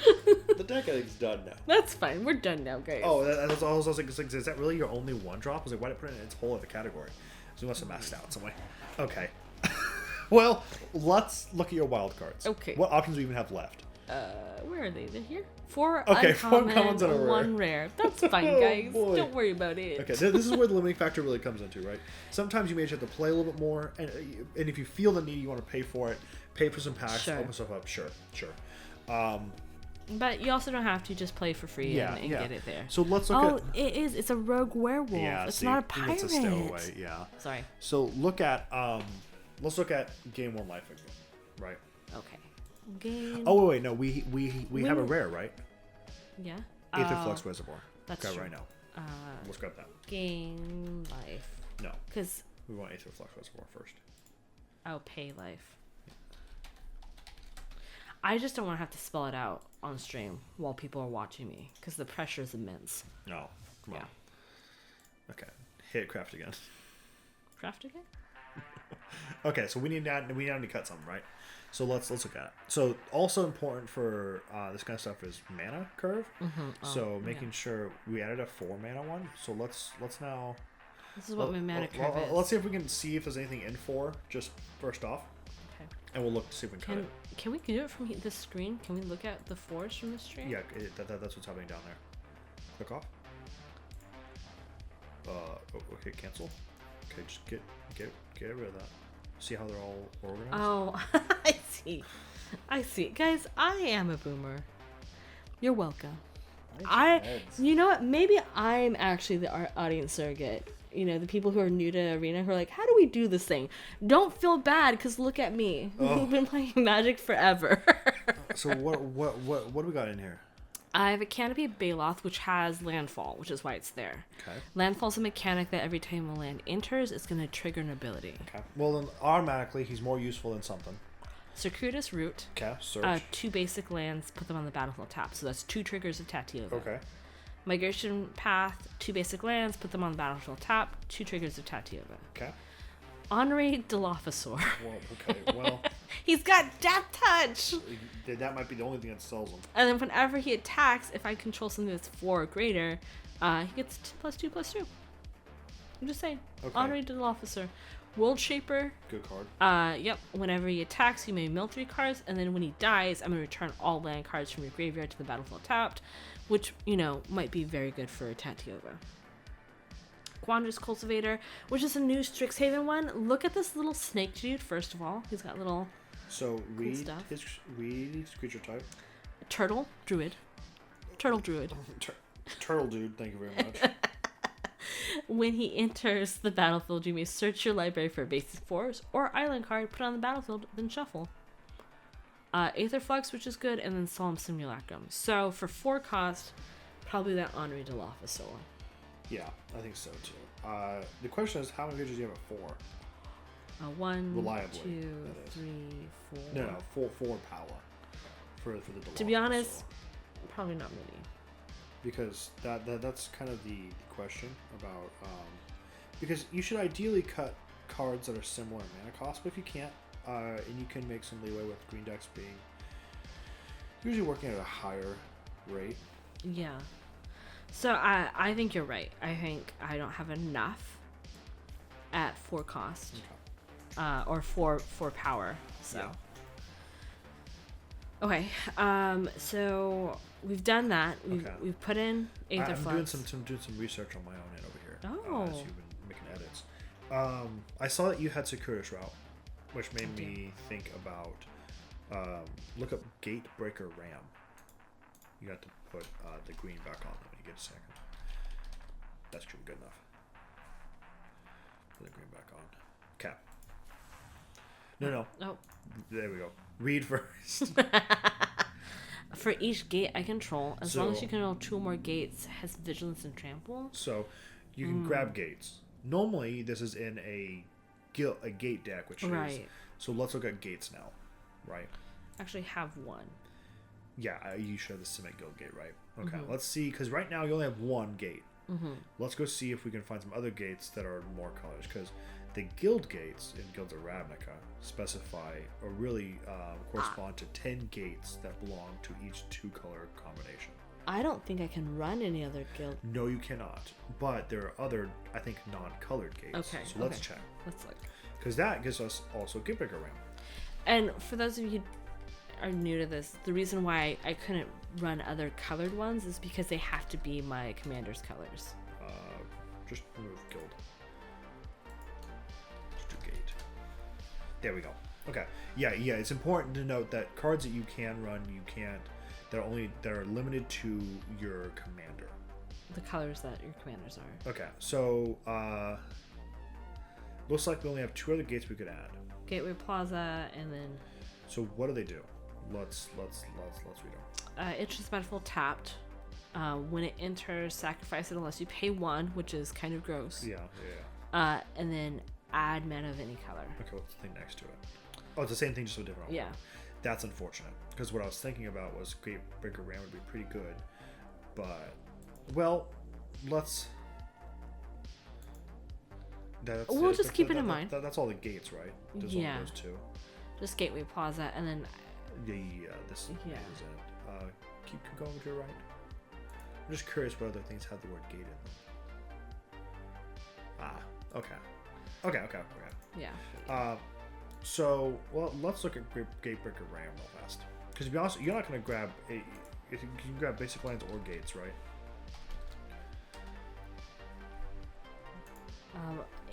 The deck editing's done now. That's fine. We're done now, guys. Oh, that's all I was like, is that really your only 1 drop? I was like, why did it put it in its whole other category? So we must have messed out some way. Okay. Well, let's look at your wild cards. Okay. What options do we even have left? Where are they? They're here? 4 Okay, uncommon, 4 commons and a rare. 1 rare. That's fine, Oh, guys. boy. Don't worry about it. Okay, this is where the limiting factor really comes into, right? Sometimes you may just have to play a little bit more, and if you feel the need, you want to pay for it, pay for some packs, Sure. open stuff up, sure. But you also don't have to just play for free and get it there. So let's look at... it is. It's a rogue werewolf. Yeah, it's see, not a pirate. It's a stowaway, yeah. Sorry. So look at, let's look at game 1 life again, right? Okay. Game. Oh, wait, no, we have a rare, right? Yeah. Aether Flux Reservoir. That's got true. right now. Let's grab that. Game life. No. Because We want Aether Flux Reservoir first. I'll pay life. I just don't want to have to spell it out on stream while people are watching me because the pressure is immense. No. Come on. Yeah. Okay. Hit craft again. Craft again? Okay, so we need to cut something, right? So let's look at it. So also important for this kind of stuff is mana curve. So making sure we added a 4 mana one. So let's now. This is what my mana curve is. Let's see if we can see if there's anything in 4 just first off. Okay. And we'll look to see if we can cut it. Can we do it from this screen? Can we look at the 4s from the screen? Yeah, that's what's happening down there. Click off. hit cancel. Okay, just get rid of that. See how they're all organized? Oh, I see. Guys, I am a boomer. You're welcome. You know what? Maybe I'm actually the audience surrogate. You know, the people who are new to Arena who are like, how do we do this thing? Don't feel bad, because look at me. I've been playing Magic forever. So what do we got in here? I have a Canopy Baloth, which has Landfall, which is why it's there. Okay. Landfall's a mechanic that every time a land enters, it's going to trigger an ability. Okay. Well, then automatically, he's more useful than something. Circuitous Root. Okay, search. 2 basic lands, put them on the battlefield tap. So that's 2 triggers of Tatiova. Okay. Migration Path, 2 basic lands, put them on the battlefield tap, 2 triggers of Tatiova. Okay. Honorary Dilophosaur. Well, okay, well. He's got Death Touch! That might be the only thing that sells him. And then whenever he attacks, if I control something that's 4 or greater, he gets +2/+2. I'm just saying. Okay. Honorary Dilophosaur. World Shaper. Good card. Yep. Whenever he attacks, you may mill 3 cards, and then when he dies, I'm going to return all land cards from your graveyard to the battlefield tapped, which, you know, might be very good for Tatiova. Quandra's Cultivator, which is a new Strixhaven one. Look at this little snake dude, first of all. He's got little read stuff. Read his creature type. Turtle Druid. Turtle Druid. Turtle dude, thank you very much. When he enters the battlefield, you may search your library for a basic force or island card, put it on the battlefield, then shuffle. Aether Flux, which is good, and then Solemn Simulacrum. So for 4 cost, probably that Honorary Dilophosaur. Yeah, I think so too. The question is, how many creatures do you have at 4? 1, Reliably, 2, that is. 3, 4. No, 4 power for the Dilophosaur. To be honest, probably not many. Because that's kind of the question about because you should ideally cut cards that are similar in mana cost, but if you can't, and you can make some leeway with green decks being usually working at a higher rate. Yeah. So I think you're right. I think I don't have enough at 4 cost. Okay. Or 4 power. So. Yeah. Okay. So we've done that. We've put in Aether Flux. I'm doing some research on my own end over here. Oh. As you've been making edits. I saw that you had Circuitous Route, which made me think about look up Gatebreaker Ram. You got to put the green back on when you get a second. That should be good enough. Put the green back on. Okay. No. Oh. There we go. Read first. For each gate I control, as long as you control 2 or more gates, has Vigilance and Trample. So you can grab gates. Normally, this is in a gate deck, which is... So let's look at gates now, right? Actually have 1. Yeah, you should have the Simic Guild gate, right? Okay, let's see, because right now you only have 1 gate. Let's go see if we can find some other gates that are more colors, because the guild gates in Guilds of Ravnica specify or really correspond to 10 gates that belong to each 2-color combination. I don't think I can run any other guild. No, you cannot. But there are other, I think, non-colored gates. Okay. So let's check. Let's look. Because that gives us also Gatebreaker Ram. And for those of you who are new to this, the reason why I couldn't run other colored ones is because they have to be my commander's colors. Just remove guild. Just do gate. There we go. Okay. Yeah. It's important to note that cards that you can run, you can't. That are limited to your commander. The colors that your commanders are. Okay. So looks like we only have 2 other gates we could add. Gateway Plaza, and then. So what do? Let's read them. It's just battlefield tapped. When it enters, sacrifice it unless you pay 1, which is kind of gross. Yeah. And then add mana of any color. Okay, what's the thing next to it? Oh, it's the same thing, just a different order. Yeah. That's unfortunate, because what I was thinking about was Gatebreaker Ram would be pretty good, but well, let's. We'll just keep it in mind. That's all the gates, right? There's only those 2. Just Gateway Plaza, and then. This is it. Keep going to your right. I'm just curious what other things have the word gate in them. Okay. Yeah. So, well, let's look at Gatebreaker Ram real fast. Because to be honest, you're not going to grab you can grab basic lands or gates, right?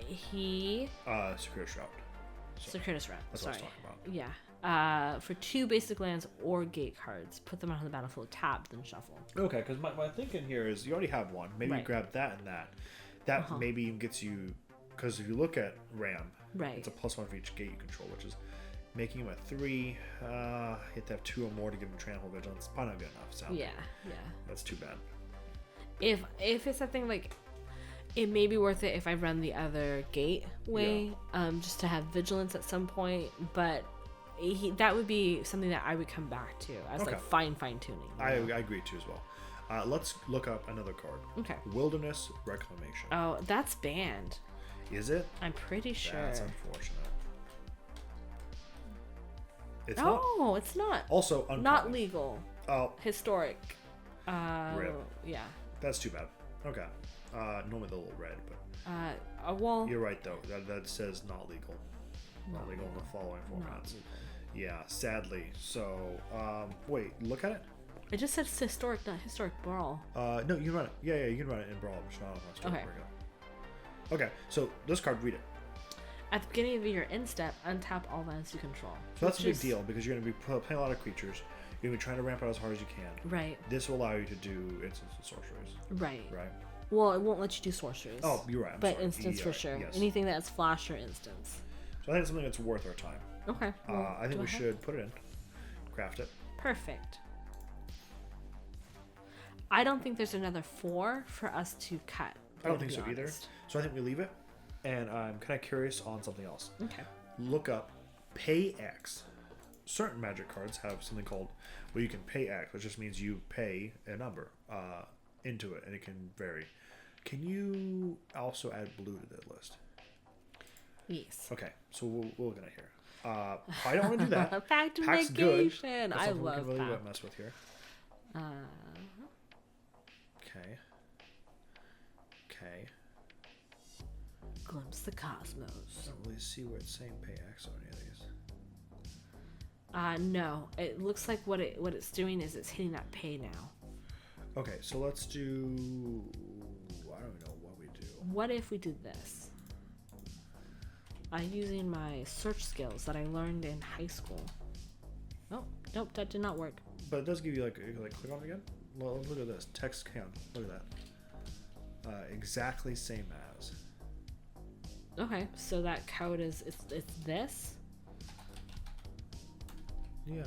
He Security Shroud. Circuitous Route. That's Sorry. what I was talking about. Yeah. For 2 basic lands or gate cards, put them on the battlefield tapped, then shuffle. Okay, because my thinking here is you already have one. Maybe you grab that and that. That maybe gets you, because if you look at Ram, it's a +1 for each gate you control, which is making him a 3. You have to have 2 or more to give him Trample Vigilance. Probably not good enough. So Yeah. that's too bad. If it's something like, it may be worth it if I run the other gate way, just to have vigilance at some point. But that would be something that I would come back to as like fine tuning. I agree too as well. Let's look up another card. Okay. Wilderness Reclamation. Oh, that's banned. Is it? I'm pretty sure. That's unfortunate. It's it's not. Also uncommon. Not legal. Oh. Historic. Rip. Yeah. That's too bad. Okay. Normally the little red, but well, you're right though. That says not legal. Not legal in the following formats. Yeah, sadly. So, wait, look at it. It just says historic, not historic Brawl. No, you can run it. Yeah, you can run it in Brawl. Okay. Okay, so this card, read it. At the beginning of your end step, untap all lands you control. So that's a big deal because you're going to be playing a lot of creatures. You're going to be trying to ramp out as hard as you can. Right. This will allow you to do instants and sorceries. Right. Right. Well, it won't let you do sorceries. Oh, you're right. But instants for sure. Yes. Anything that's flash or instants. So I think it's something that's worth our time. Okay. Well, I think we should put it in. Craft it. Perfect. I don't think there's another 4 for us to cut. I don't think so either. So I think we leave it. And I'm kind of curious on something else. Okay. Look up Pay X. Certain Magic cards have something called where you can pay X, which just means you pay a number into it, and it can vary. Can you also add blue to the list? Yes. Okay, so we're looking at here. I don't want to do that. Pact of Pact's negation. Good. That's I something love we can really Pact. mess with here. Okay. Okay. Glimpse the cosmos. I don't really see where it's saying pay X on any of these. No. It looks like what it's doing is it's hitting that pay now. Okay, so let's do. I don't know what we do. What if we do this? I'm using my search skills that I learned in high school. Oh, nope, that did not work. But it does give you like click on it again. Well, look at this text cam. Look at that. Exactly same as. Okay, so that code is it's this. Yeah.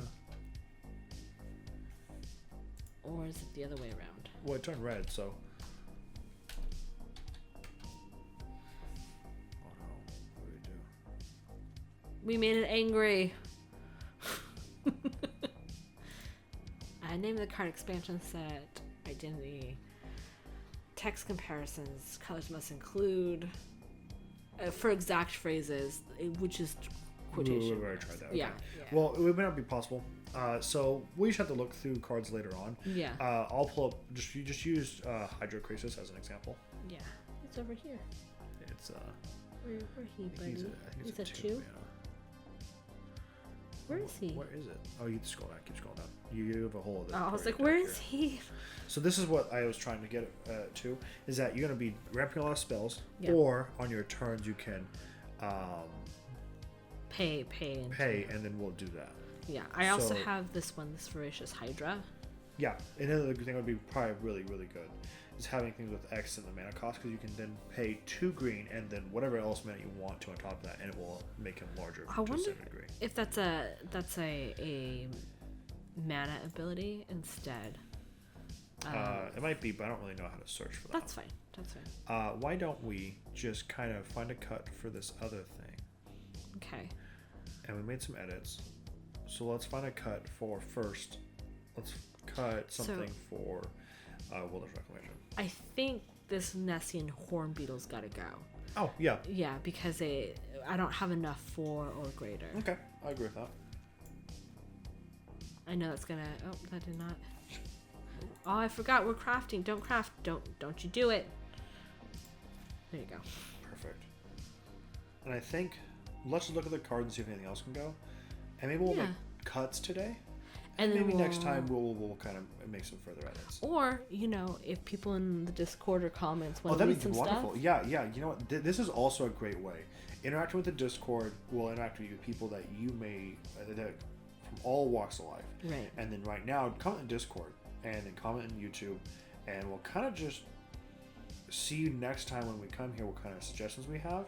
Or is it the other way around? Well, it turned red, so. Oh no! What do we do? We made it angry. I named the card expansion set, identity, text comparisons, colors must include, for exact phrases, which is quotation. We've already tried that. Okay. Yeah. Well, it may not be possible. So we just have to look through cards later on. Yeah. I'll pull up. You just used Hydrocrisis as an example. Yeah. It's over here. It's Where he, buddy? I think He's it's a 2? Yeah. Where is he? Where is it? Oh, you scroll down. Keep scrolling down. You have a whole other. I was like, where is he? So this is what I was trying to get to, is that you're going to be ramping a lot of spells, Yeah. or on your turns you can Pay, and then we'll do that. Yeah, I also So- have this one, this Voracious Hydra. Yeah, another thing would be probably really, really good is having things with X in the mana cost, because you can then pay 2 green and then whatever else mana you want to on top of that, and it will make him larger I to a wonder certain degree. if that's a mana ability instead. It might be, but I don't really know how to search for that. That's fine. Why don't we just kind of find a cut for this other thing? Okay. And we made some edits. So let's find a cut for first. Let's cut something for Wilderness Reclamation. I think this Nessian Horn Beetle's got to go. Oh, yeah. Yeah, because I don't have enough 4 or greater. Okay, I agree with that. I know it's gonna. Oh, that did not. Oh, I forgot we're crafting. Don't craft. Don't you do it. There you go. Perfect. And I think let's just look at the cards and see if anything else can go. And maybe we'll make cuts today. And then maybe next time we'll kind of make some further edits. Or, if people in the Discord or comments want to that'd read be some wonderful. stuff. Yeah. You know what? This is also a great way. Interacting with the Discord will interact with you, people that you may that from all walks of life. Right. And then right now, comment in Discord and then comment in YouTube, and we'll kind of just see you next time when we come here. What kind of suggestions we have,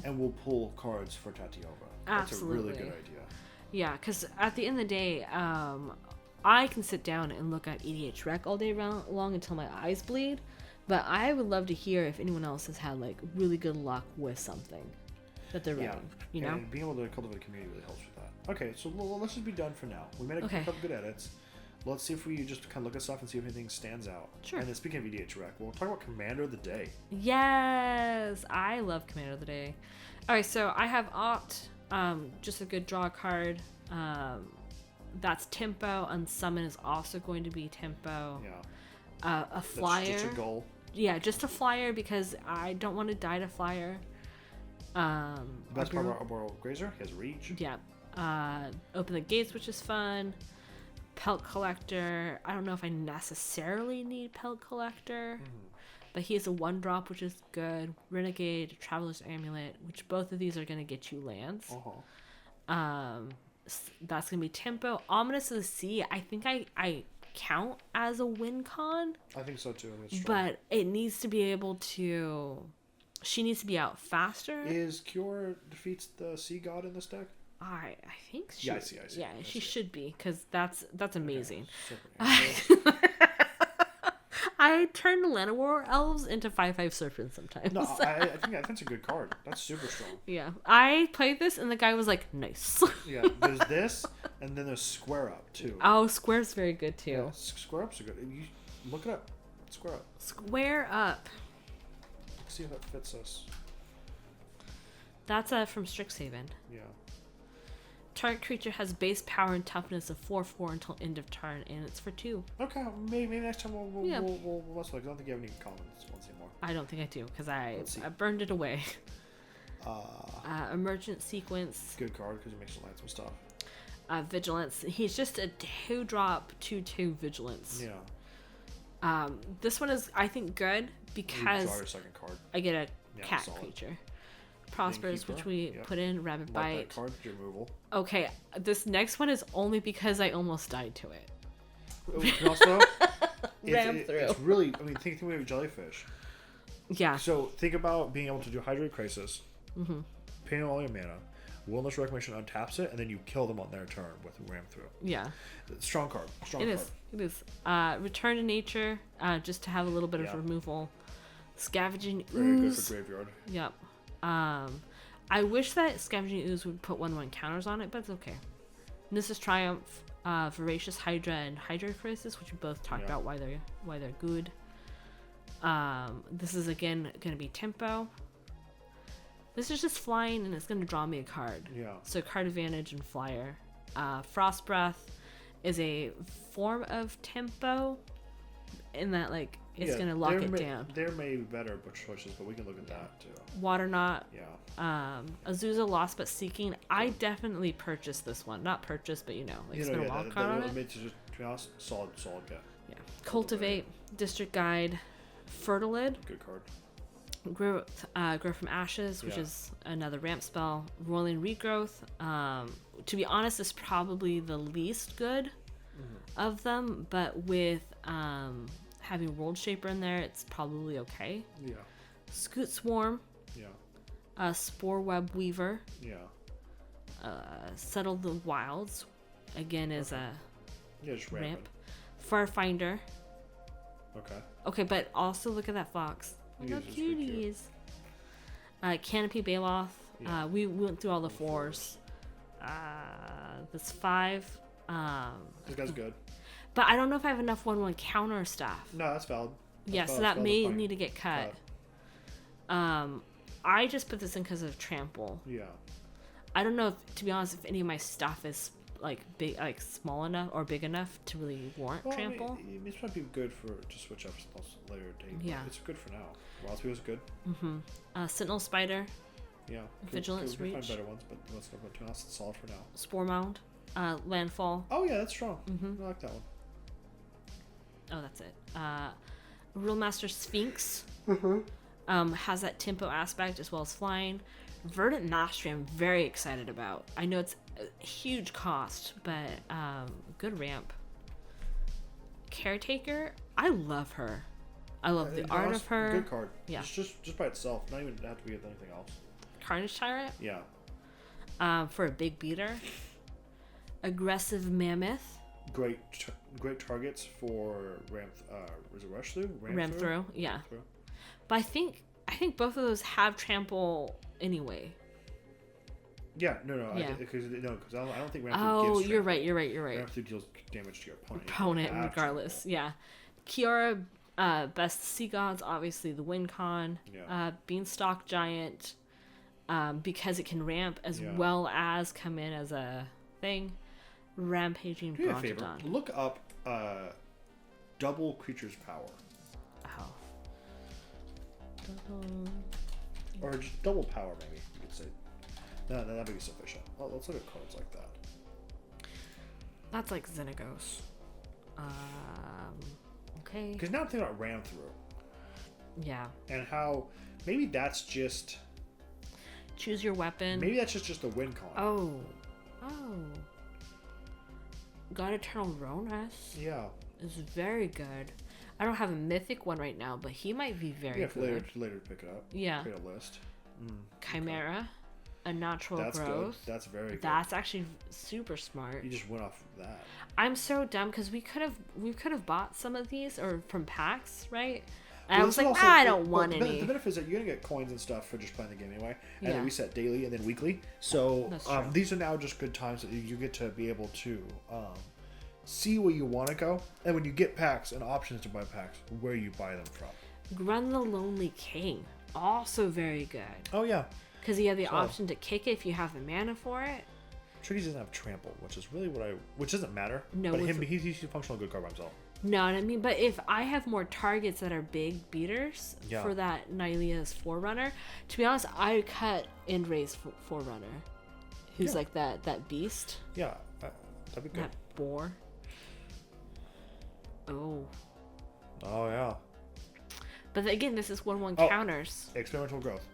and we'll pull cards for Tatiova. Absolutely. That's a really good idea. Yeah, because at the end of the day, I can sit down and look at EDH Rec all day long until my eyes bleed, but I would love to hear if anyone else has had like really good luck with something that they're running. And being able to cultivate a community really helps with that. Okay, so let's just be done for now. We made a couple good edits. Let's see if we just kind of look at stuff and see if anything stands out. Sure. And then speaking of EDH Rec, we'll talk about Commander of the Day. Yes, I love Commander of the Day. All right, so I have Opt, just a good draw card. That's tempo. Unsummon is also going to be tempo. Yeah. A flyer. That's just a goal. Yeah, just a flyer because I don't want to die to flyer. Best part about Arbor Grazer, he has reach. Yeah. Open the Gates, which is fun. Pelt Collector. I don't know if I necessarily need Pelt Collector, but he has a 1-drop, which is good. Renegade, Traveler's Amulet, which both of these are going to get you lands. That's going to be tempo. Ominous of the Sea, I think I count as a win con. I think so too. But it needs to be able to... She needs to be out faster. Is Cure defeats the Sea God in this deck? I think she... Yeah, I see. Yeah, she should be, because that's amazing. Okay. I turn Llanowar elves into 5/5 serpents sometimes. No, I think that's a good card. That's super strong. Yeah. I played this, and the guy was like, nice. Yeah, there's this, and then there's Square Up, too. Oh, Square's very good, too. Yeah, Square Ups are good. You look it up. Square Up. Square Up. Let's see if that fits us. That's from Strixhaven. Yeah. Target creature has base power and toughness of 4/4 until end of turn, and it's for 2. Okay, maybe next time we'll mess with it. I don't think you have any comments anymore. I don't think I do, because I burned it away. Emergent Sequence. Good card, because it makes you land some stuff. Vigilance. He's just a 2-drop, 2/2 Vigilance. Yeah. This one is, I think, good, because you draw your second card. I get a cat creature. Prosperous, which we put in. Rabbit Bite. That card, removal. Okay, this next one is only because I almost died to it. Also, Ram through. It's really, think of Jellyfish. Yeah. So think about being able to do Hydrate Crisis, paying all your mana, Wilderness Reclamation untaps it, and then you kill them on their turn with Ram Through. Yeah. Strong card. It is. Return to Nature, just to have a little bit of removal. Scavenging Very Ooze. good for Graveyard. Yep. I wish that Scavenging Ooze would put 1/1 counters on it, but it's okay. Nissa's Triumph, Voracious Hydra, and Hydra Crisis, which we both talked about why they're good. This is again going to be tempo. This is just flying, and it's going to draw me a card. Yeah. So card advantage and flyer. Frost Breath is a form of tempo, in that it's going to lock it down. There may be better choices, but we can look at that too. Water Knot. Yeah. Azusa Lost But Seeking. I definitely purchased this one. Not purchased, but spent a wild card on it. To be honest, solid get. Yeah. Cultivate, District Guide, Fertilid. Good card. Grow from Ashes, which is another ramp spell. Rolling Regrowth. To be honest, is probably the least good of them, but with having World Shaper in there, it's probably okay. Yeah. Scoot Swarm. Yeah. Spore Web Weaver. Yeah. Settle the Wilds. Again, is a ramp. Farfinder. Okay. Okay, but also look at that fox. Look how cute he is. Canopy Baloth. Yeah. We went through all the 4s. That's 5. This guy's good. But I don't know if I have enough 1/1 counter stuff. No, that's valid. So that may need to get cut. I just put this in because of Trample. Yeah. I don't know, to be honest, if any of my stuff is big, small enough or big enough to really warrant Trample. This might be good to switch up later date. Yeah. It's good for now. Wild Speed was good. Sentinel Spider. Yeah. Vigilance we Reach. find better ones, but let's go to us. It's solid for now. Spore Mound. Landfall. Oh yeah, that's strong. I like that one. Oh, that's it. Rule Master Sphinx has that tempo aspect as well as flying. Verdant Mastery, I'm very excited about. I know it's a huge cost, but good ramp. Caretaker, I love her. I love the art of her. Good card. Yeah. Just by itself. Not even have to be with anything else. Carnage Tyrant. Yeah. For a big beater. Aggressive Mammoth. Great targets for ramp. Was it rush through? Ramp through. Yeah. Ramp through. But I think both of those have trample anyway. Yeah. No. Yeah. Because I don't think ramp through gives Oh, you're trample. right. Ramp through deals damage to your opponent. Regardless. Yeah. Kiara, best sea gods, obviously the win con. Yeah. Beanstalk Giant, because it can ramp as well as come in as a thing. Rampaging Do me a favor. Brontodon. Look up double creature's power. Oh. Or just double power, maybe you could say. No, that'd be sufficient. Well, let's look at cards like that. That's like Xenagos. Okay. Because now I'm thinking about ram through. Yeah. And how maybe that's just. Choose your weapon. Maybe that's just a win con. Oh. God Eternal Ronus. Yeah. Is very good. I don't have a mythic one right now, but he might be very good. Later to pick it up. Yeah. Create a list. Chimera. A natural That's growth. Good. That's very good. That's actually super smart. You just went off of that. I'm so dumb because we could have bought some of these or from packs, right? And I was like, I don't want any. The benefit is that you're gonna get coins and stuff for just playing the game anyway, and Yeah. they reset daily and then weekly. So That's true. these are now just good times that you get to be able to see where you want to go, and when you get packs and options to buy packs, where you buy them from. Grun the Lonely King, also very good. Oh yeah, Because you have the option to kick it if you have the mana for it. Tricky doesn't have trample, which is really which doesn't matter. No, but he's a functional good card by himself. No, what I mean, but if I have more targets that are big beaters Yeah. for that Nylea's Forerunner, to be honest, I cut Indra's Forerunner, who's like that beast, Yeah, that'd be good. that boar. Oh, Oh yeah. but again, this is 1/1 Oh. counters. Experimental growth.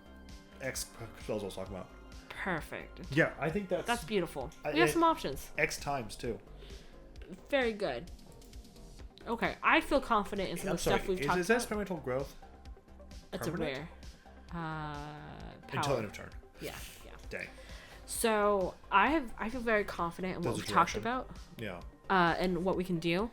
X spells I was talking about. Perfect. Yeah, I think that's beautiful. We have some options. X times too. Very good. Okay, I feel confident in some of the stuff we've talked Is that about. experimental growth? It's a permanent? rare. Until Power. end of turn. Yeah. Dang. So I feel very confident in what There's a we've talked direction. about. Yeah. And what we can do.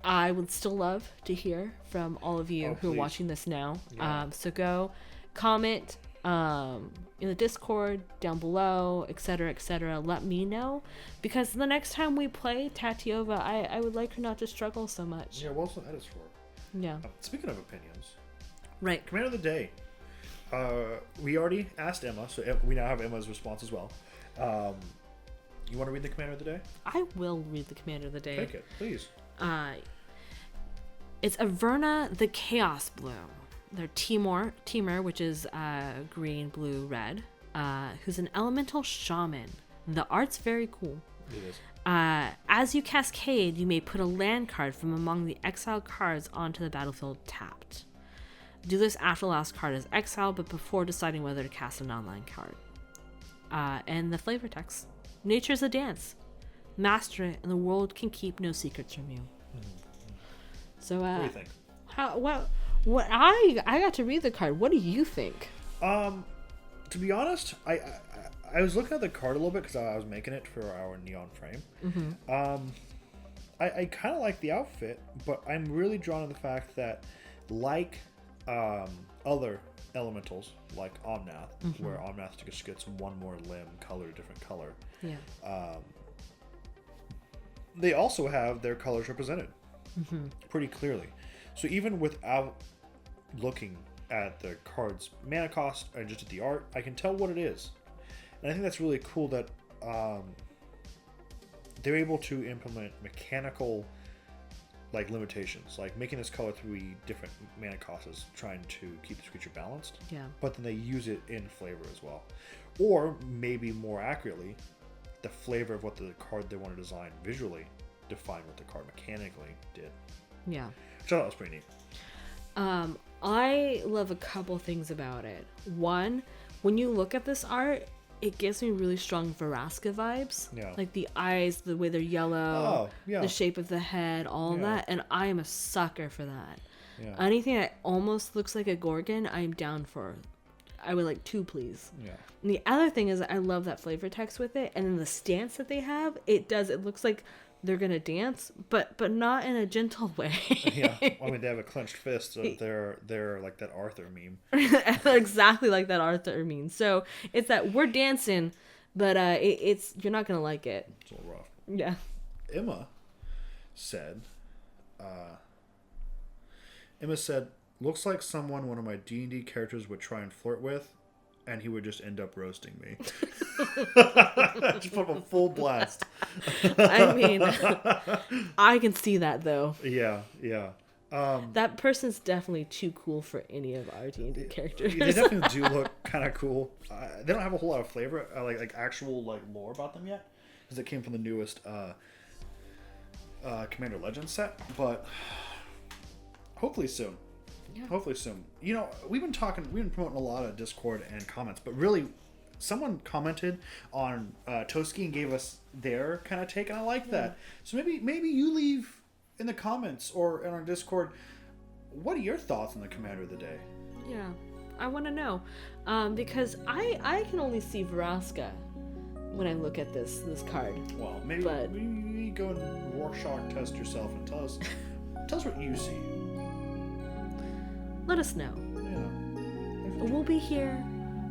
I would still love to hear from all of you who are please. watching this now. Yeah. So go comment in the Discord down below, etc., etc. Let me know, because the next time we play Tatiova, I would like her not to struggle so much. Yeah, what's the edits for? Yeah. Speaking of opinions, Right. Commander of the Day. We already asked Emma, so we now have Emma's response as well. You want to read the Commander of the Day? I will read the Commander of the Day. Take it, please. It's Averna the Chaos Bloom. They're Teamer, which is green, blue, red, who's an elemental shaman. The art's very cool. It is. As you cascade, you may put a land card from among the exiled cards onto the battlefield tapped. Do this after the last card is exiled, but before deciding whether to cast a non-land card. And the flavor text. Nature's a dance. Master it, and the world can keep no secrets from you. So, What do you think? What I got to read the card. What do you think? To be honest, I was looking at the card a little bit because I was making it for our neon frame. Mm-hmm. I kind of like the outfit, but I'm really drawn to the fact that, like other elementals, like Omnath, Mm-hmm. where Omnath just gets one more limb, color, different color. Yeah. They also have their colors represented Mm-hmm. pretty clearly. So even without looking at the card's mana cost or just at the art, I can tell what it is. And I think that's really cool that they're able to implement mechanical limitations, like making this color 3 different mana costs, trying to keep this creature balanced. Yeah. But then they use it in flavor as well. Or maybe more accurately, the flavor of what the card they want to design visually defined what the card mechanically did. Yeah. Which I thought was pretty neat. I love a couple things about it. One, when you look at this art, it gives me really strong Veraska vibes. Yeah. Like the eyes, the way they're yellow, Oh, yeah. the shape of the head, all of Yeah. that. And I am a sucker for that. Yeah. Anything that almost looks like a Gorgon, I'm down for. I would like 2, please. Yeah. And the other thing is I love that flavor text with it. And then the stance that they have, it looks like they're going to dance, but not in a gentle way. Yeah. I mean, they have a clenched fist, so they're like that Arthur meme. Exactly like that Arthur meme. So it's that we're dancing, but it's you're not going to like it. It's a little rough. Yeah. Emma said, looks like someone one of my D&D characters would try and flirt with, and he would just end up roasting me. Just put him on full blast. I mean, I can see that, though. Yeah. That person's definitely too cool for any of our D&D characters. They definitely do look kind of cool. They don't have a whole lot of flavor, like actual like lore about them yet, because it came from the newest Commander Legends set. But hopefully soon. Yeah. Hopefully soon. You know, we've been promoting a lot of Discord and comments, but really, someone commented on Toski and gave us their kind of take, and I like that. So maybe you leave in the comments or in our Discord, what are your thoughts on the Commander of the Day? Yeah, I want to know, because I can only see Veraska when I look at this card. Well, maybe go and Rorschach test yourself and tell us what you see. Let us know. Yeah. We'll be here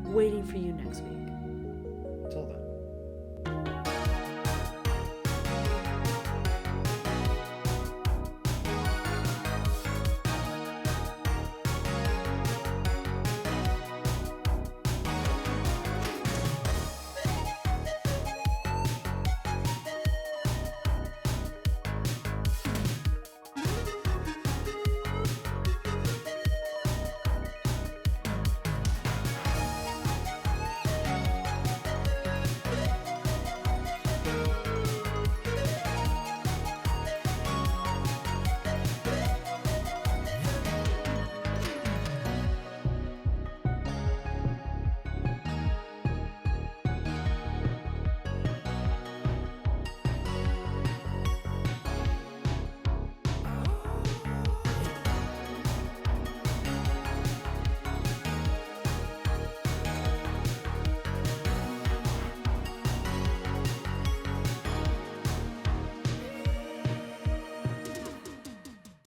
waiting for you next week. Until then.